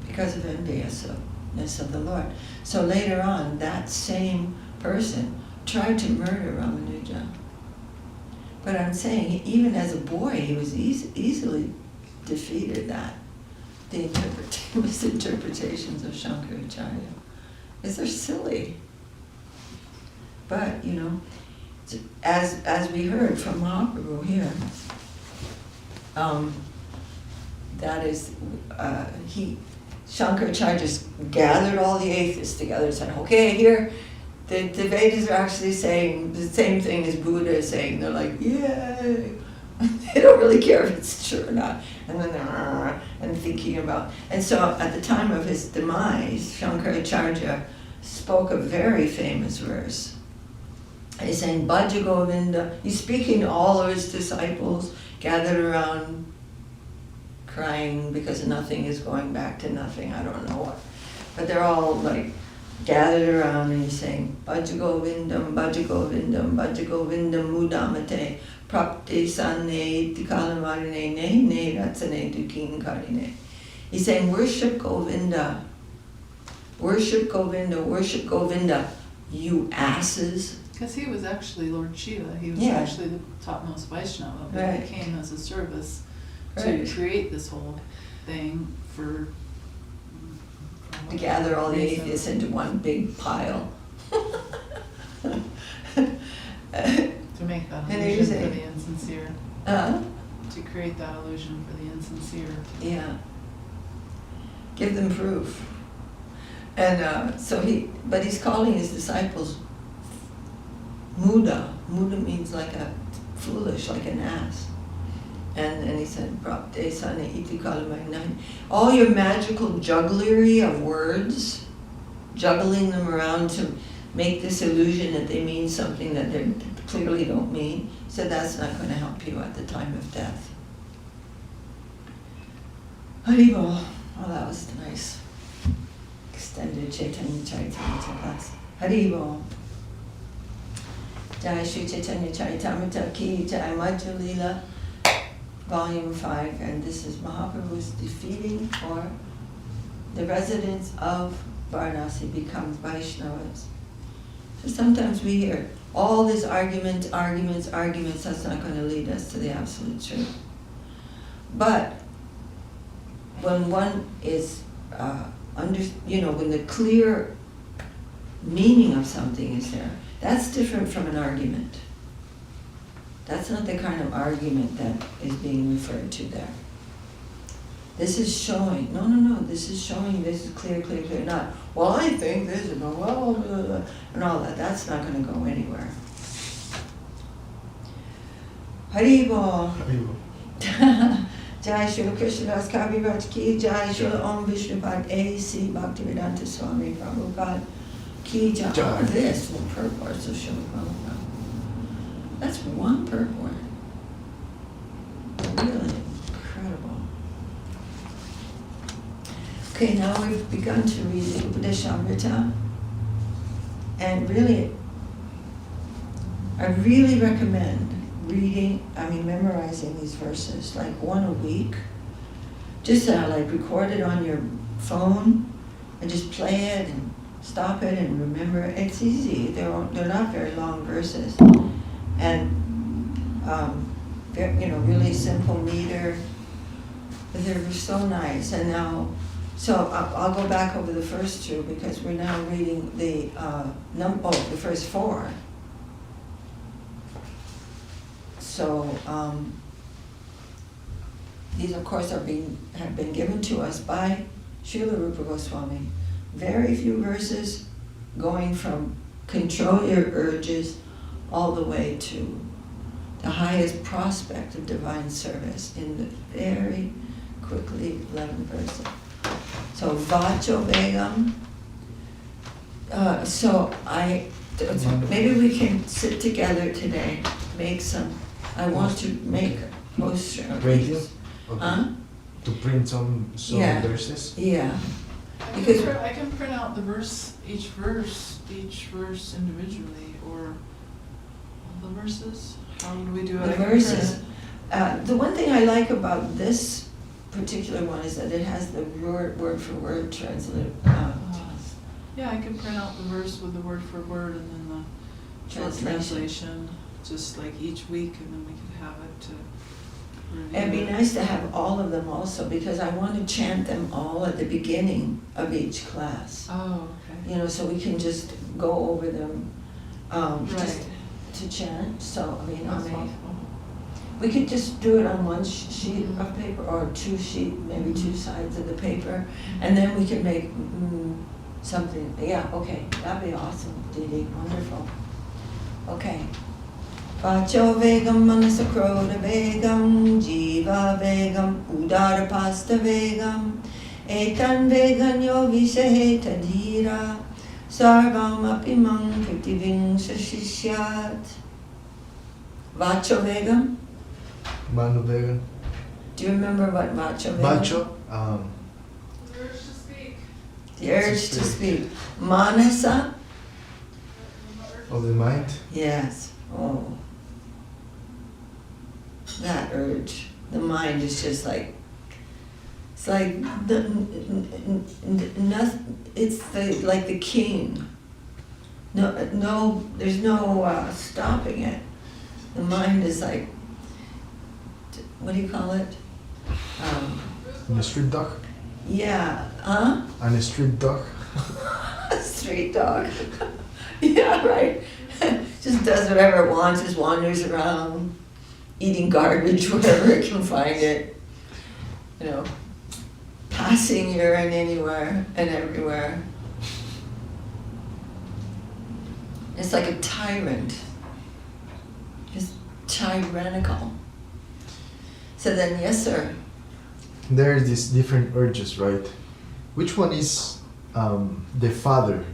S1: because of enviousness of the Lord. So later on, that same person tried to murder Ramanuja. But I'm saying, even as a boy, he was easily defeated that. The misinterpretations of Shankaracharya. Because they're silly. But, as we heard from Mahaprabhu here, that is, Shankaracharya just gathered all the atheists together and said, okay, here, the Vedas are actually saying the same thing as Buddha is saying. They're like, yay! They don't really care if it's true or not. And then they're and thinking about. And so at the time of his demise, Shankaracharya spoke a very famous verse. He's saying, Bhaja Govinda. He's speaking to all of his disciples gathered around crying because nothing is going back to nothing. I don't know what. But they're all like gathered around and he's saying, Bhaja Govindam, Bhaja Govindam, Bhaja Govindam Mudamate. Prapte sanne tikalamarine ne ratsane dukin karine. He's saying, worship Govinda, worship Govinda, worship Govinda, you asses.
S5: Because he was actually Lord Shiva. He was
S1: Yeah.
S5: actually the topmost Vaishnava, but
S1: Right.
S5: he came as a service
S1: Right.
S5: to create this whole thing for...
S1: To gather all the atheists into one big pile.
S5: To make that
S1: And
S5: illusion
S1: he's
S5: for
S1: saying-
S5: the insincere. To create that illusion for the insincere.
S1: Yeah. Give them proof. And but he's calling his disciples Muda. Muda means like a foolish, like an ass. And he said, all your magical jugglery of words, juggling them around to make this illusion that they mean something that they clearly don't mean, he said that's not going to help you at the time of death. Haribol. Oh, that was nice. extended Caitanya Charitamrta class. Hari Bol. Jaya Sri Caitanya Charitamrta Ki Jaya Madhya Leela, Volume 5, and this is Mahaprabhu's defeating, or the residents of Varanasi becomes Vaishnavas. So sometimes we hear all this arguments, that's not going to lead us to the absolute truth. But when one is, when the clear meaning of something is there, that's different from an argument. That's not the kind of argument that is being referred to there. This is showing, no, this is showing, this is clear, not, well, I think this, and well, blah, blah, and all that. That's not going to go anywhere. Hari Bol. Jai Srila Krsna Das Kaviraj Ki Jai Srila Om Vishnupad A.C. Bhaktivedanta Swami Prabhupada Ki Jai. Oh, this one purport of Srila Prabhupada. That's one purport. Really incredible. Okay, now we've begun to read the Upadesamrta, and really, I really recommend memorizing these verses, like one a week. Just record it on your phone and just play it and stop it and remember it. It's easy. They're not very long verses, and really simple meter. But they're so nice. And now, so I'll go back over the first two because we're now reading the the first four. So these, of course, have been given to us by Srila Rupa Goswami. Very few verses, going from control your urges all the way to the highest prospect of divine service in the very quickly 11 verses. So Vacho Vegam. Maybe we can sit together today, make some. I want to make posters.
S3: Printing? Okay.
S1: Huh?
S3: To print some
S1: Yeah.
S3: verses?
S1: Yeah.
S5: I
S1: Because-
S5: can print out the each verse individually, or all the verses. How would we do it?
S1: The
S5: I can
S1: verses.
S5: print
S1: The one thing I like about this particular one is that it has the word for word translate.
S5: Yeah, I can print out the verse with the word for word and then the short translation, just like each week, and then we could have it to review.
S1: It'd be nice to have all of them also, because I want to chant them all at the beginning of each class.
S5: Oh, okay.
S1: So we can just go over them, just
S5: Right.
S1: to chant. So,
S5: That's possible.
S1: we could just do it on one sheet of paper, or maybe two sides of the paper, and then we can make something. Yeah, okay, that'd be awesome, Didi, wonderful. Okay. Vacho vegam manasakroda vegam, jiva vegam, udarapasta vegam, etan veganyo viseheta dhira, sarvam apimam kritiving sashishyat. Vacho vegam?
S3: Manu Vegan.
S1: Do you remember what vacho vegam?
S3: Bacho?
S5: The urge to speak.
S1: The urge to speak. Manasa?
S3: Of the mind?
S1: Yes. Oh. That urge. The mind is just like, it's like like the king. No, there's no stopping it. The mind is like, what do you call it?
S3: And a street dog?
S1: Yeah, huh?
S3: And a street dog?
S1: A street dog. Yeah, right. Just does whatever it wants, just wanders around, eating garbage wherever it can find it. Passing urine anywhere and everywhere. It's like a tyrant. Just tyrannical. So then, yes, sir.
S4: There are these different urges, right? Which one is the father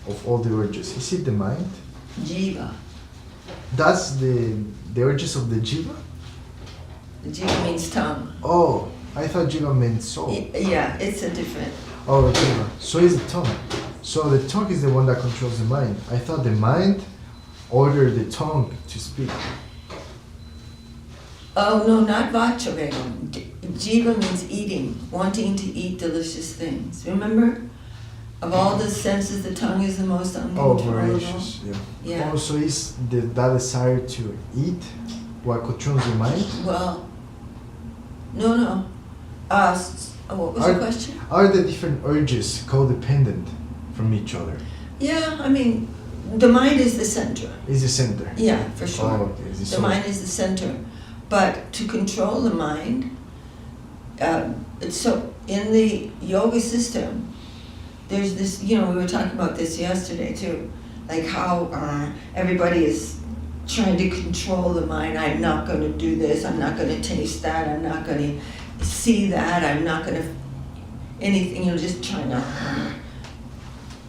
S4: of all the urges? Is it the mind?
S1: Jiva.
S4: That's the urges of the jiva?
S1: The jiva means tongue.
S4: Oh, I thought jiva meant soul.
S1: Yeah, it's a different.
S4: Oh, okay. So is the tongue. So the tongue is the one that controls the mind. I thought the mind ordered the tongue to speak.
S1: Oh, no, not vachavegam. Jiva means eating, wanting to eat delicious things. Remember? Of all the senses, the tongue is the most
S4: Oh,
S1: uncontrollable.
S4: voracious. Yeah.
S1: Yeah.
S4: Oh, so is that desire to eat what controls the mind?
S1: Well, no. What was the question?
S4: Are the different urges codependent from each other?
S1: Yeah, I mean, the mind is the center.
S4: Is the center?
S1: Yeah, for sure.
S4: Oh, okay.
S1: The mind is the center. But to control the mind, so in the yoga system, there's this, we were talking about this yesterday too, like how everybody is trying to control the mind. I'm not going to do this, I'm not going to taste that, I'm not going to see that, I'm not going to anything, just trying to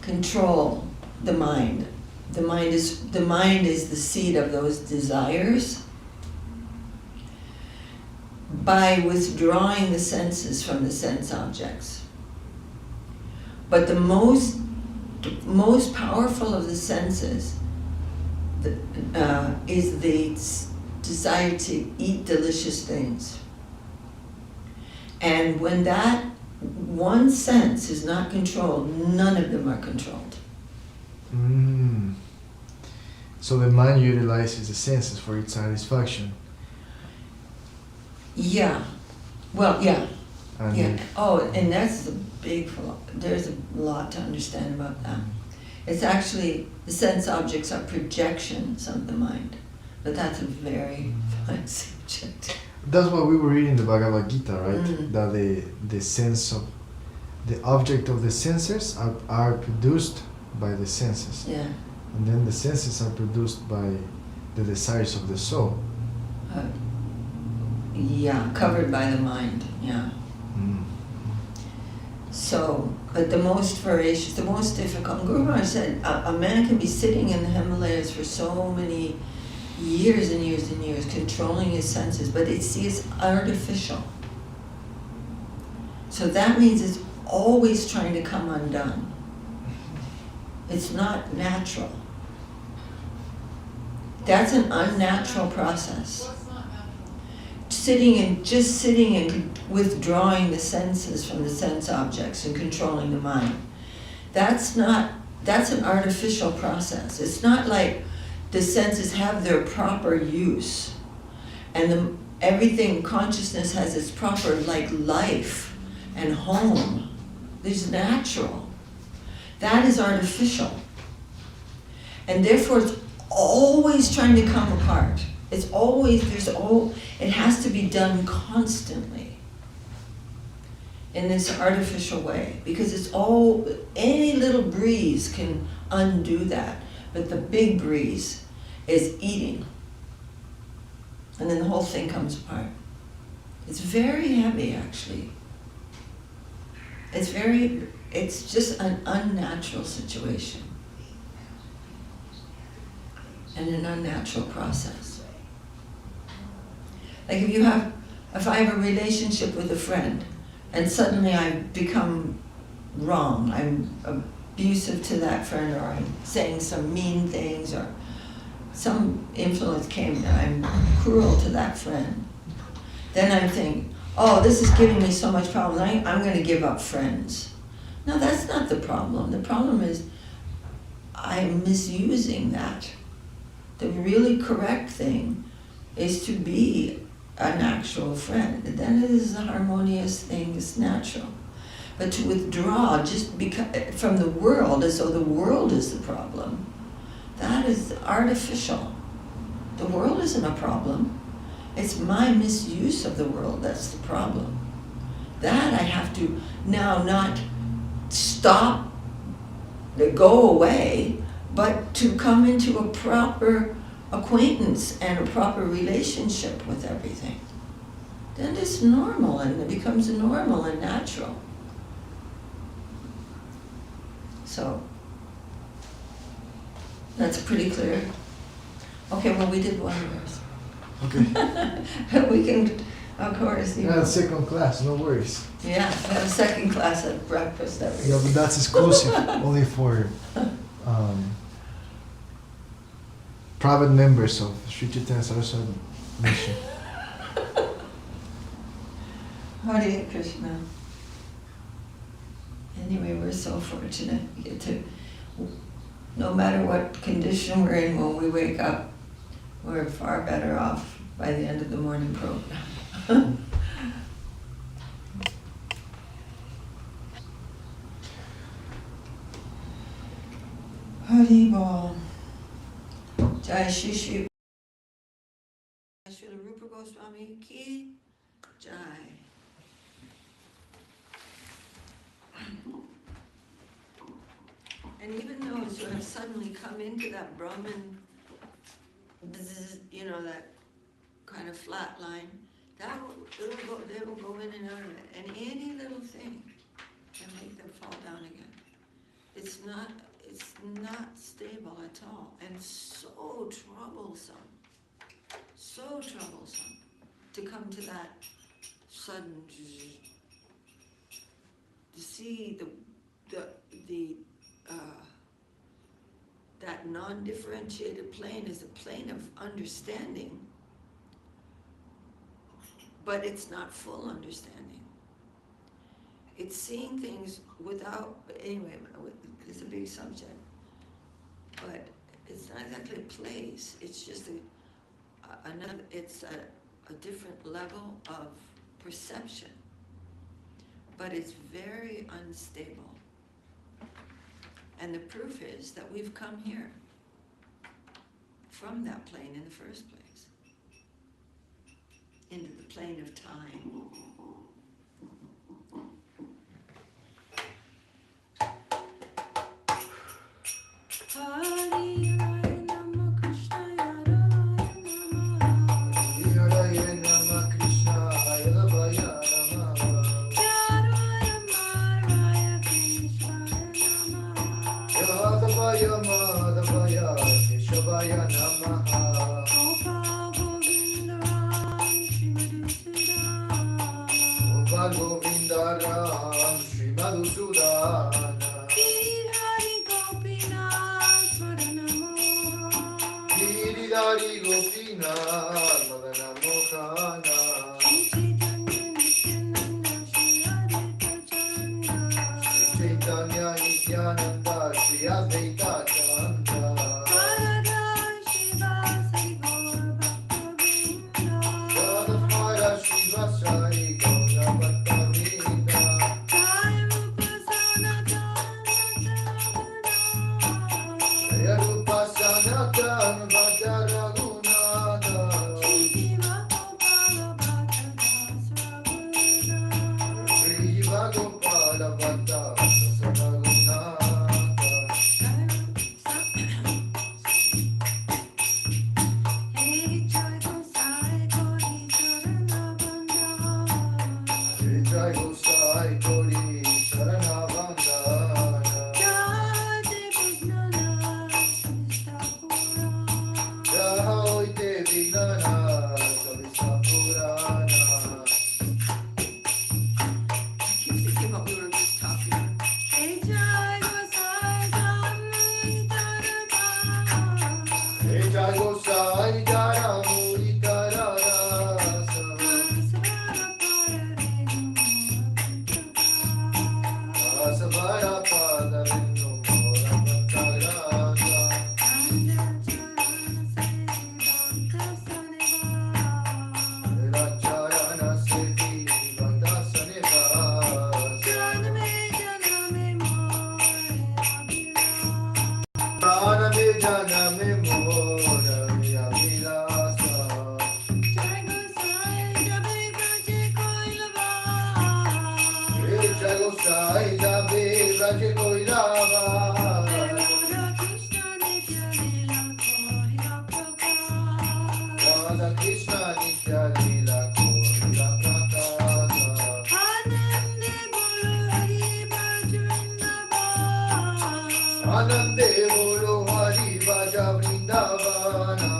S1: control the mind. The mind is the seat of those desires. By withdrawing the senses from the sense objects. But the most powerful of the senses is the desire to eat delicious things. And when that one sense is not controlled, none of them are controlled.
S4: So the mind utilizes the senses for its satisfaction.
S1: Yeah. Well, yeah.
S4: And
S1: Yeah. Oh, and that's a big, there's a lot to understand about that. It's actually, the sense objects are projections of the mind. But that's a very fine subject.
S4: That's what we were reading in the Bhagavad Gita, right?
S1: Mm.
S4: That the sense of the object of the senses are produced by the senses.
S1: Yeah.
S4: And then the senses are produced by the desires of the soul.
S1: Yeah, covered by the mind, yeah. So, but the most voracious, the most difficult, Guru Maharaj said, a man can be sitting in the Himalayas for so many years and years and years, controlling his senses, but it's artificial. So that means it's always trying to come undone. It's not natural. That's an unnatural process. Sitting and withdrawing the senses from the sense objects and controlling the mind. That's an artificial process. It's not like the senses have their proper use and everything, consciousness has its proper life and home. There's natural. That is artificial. And therefore it's always trying to come apart. It's always, it has to be done constantly in this artificial way, because any little breeze can undo that, but the big breeze is eating. And then the whole thing comes apart. It's very heavy, actually. It's just an unnatural situation and an unnatural process. Like if I have a relationship with a friend and suddenly I become wrong, I'm abusive to that friend, or I'm saying some mean things, or some influence came and I'm cruel to that friend, then I'm thinking, oh, this is giving me so much problems, I'm going to give up friends. No, that's not the problem. The problem is I'm misusing that. The really correct thing is to be an actual friend. Then it is a harmonious thing, it's natural. But to withdraw just from the world as though the world is the problem, that is artificial. The world isn't a problem. It's my misuse of the world that's the problem. That I have to now not stop, go away, but to come into a proper acquaintance and a proper relationship with everything. Then it's normal, and it becomes normal and natural. So, that's pretty clear. Okay, well, we did one verse.
S4: Okay.
S1: Of course, you
S3: Yeah,
S1: know.
S3: second class, no worries.
S1: Yeah, we have second class at breakfast every
S3: Yeah,
S1: day.
S3: but that's exclusive only for private members of Sri Chaitanya Charitamrta mission.
S1: Hare Krishna. Anyway, we're so fortunate. We get to, no matter what condition we're in when we wake up, we're far better off by the end of the morning program. Hari Bol. Jai Shri Srila Rupa Goswami ki Jai. And even those who have suddenly come into that Brahman, you know, that kind of flat line, they will go in and out of it. And any little thing can make them fall down again. It's not stable at all, and so troublesome to come to that sudden, to see that non-differentiated plane is a plane of understanding, but it's not full understanding. It's seeing things without, anyway, it's a big subject, but it's not exactly a place, it's just a different level of perception, but it's very unstable. And the proof is that we've come here from that plane in the first place, into the plane of time. Hari Rama Krishna Rama Krishna Raya Yadavaya Madhavaya Keshavaya Namaha Gopal Govinda Ram Shri Madhusudana Giridhari Gopinath Madana Mokhana Sri Chaitanya Nityananda Shri Advaita Chanda Radha Shiva Sai Gaura Bhatta Vrinda Jaya Rupa Sanatana Bhatta Raghunatha Sri Gopala Bhatta Raghunatha Jai Gosai Gauri Sarana Bandhana Jai Devi Nana Savisa Purana. I keep thinking what we were just talking about. Hey Jai Gosai Jara Muri Tara Asavara Pada Vinu Mora Mantarasa Racharana Sevi Vandasane Praname Janame Mora Yavilasa Jai Gosai Jabe Raje Koilava Radha Krishna Nitya Lila Koila Prakasa Anande Bolo Hari Vaja Vrindavana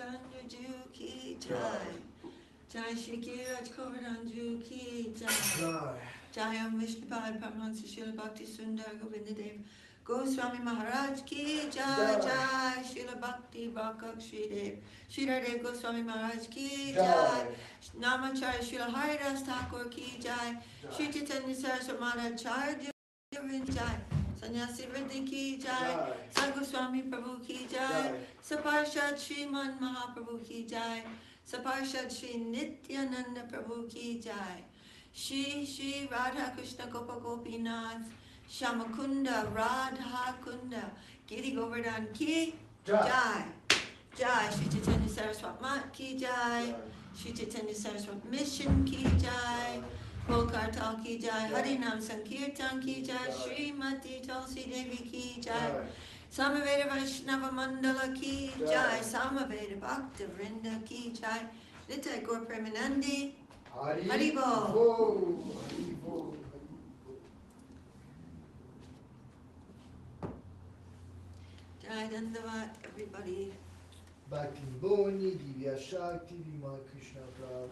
S1: Caitanya Ki Jai. Jai Sri Kiraj Govardhan Ki Jai. Jaya Vishnupad Paramahansa Srila Bhakti Sundar Govinda Dev Goswami Maharaj Ki Jai. Jai Srila Bhakti Vakak Sri Dev Sridhar Dev Goswami Maharaj Ki Jai. Namacharya Srila Haridas Thakur Ki Jai. Sri Chaitanya Saraswati Acharya Jai. Sannyasi Vritti Ki Jai. Sadgoswami Prabhu Ki Jai. Saparshad Shriman Mahaprabhu Ki Jai. Saparshad Shri Nityananda Prabhu Ki Jai. Shri Shri Radha Krishna Gopa Gopinath Shamakunda Radha Kunda Giri Govardhan Ki Jai. Jai Shri Chaitanya Saraswati Mat Ki Jai. Shri Chaitanya Saraswati Mission Ki Jai. Golkartal Ki Jai. Harinam Sankirtan Ki Jai. Srimati Tulsi Devi Ki Jai. Samaveda Vaishnava Mandala Ki Jai. Samaveda Bhakta Vrinda Ki Jai. Nitai Gaur Premanandi Haribol. Jai Dandavat, everybody.
S3: Bhakti Boni, Divya Shakti, Vimala Krishna Prabhu.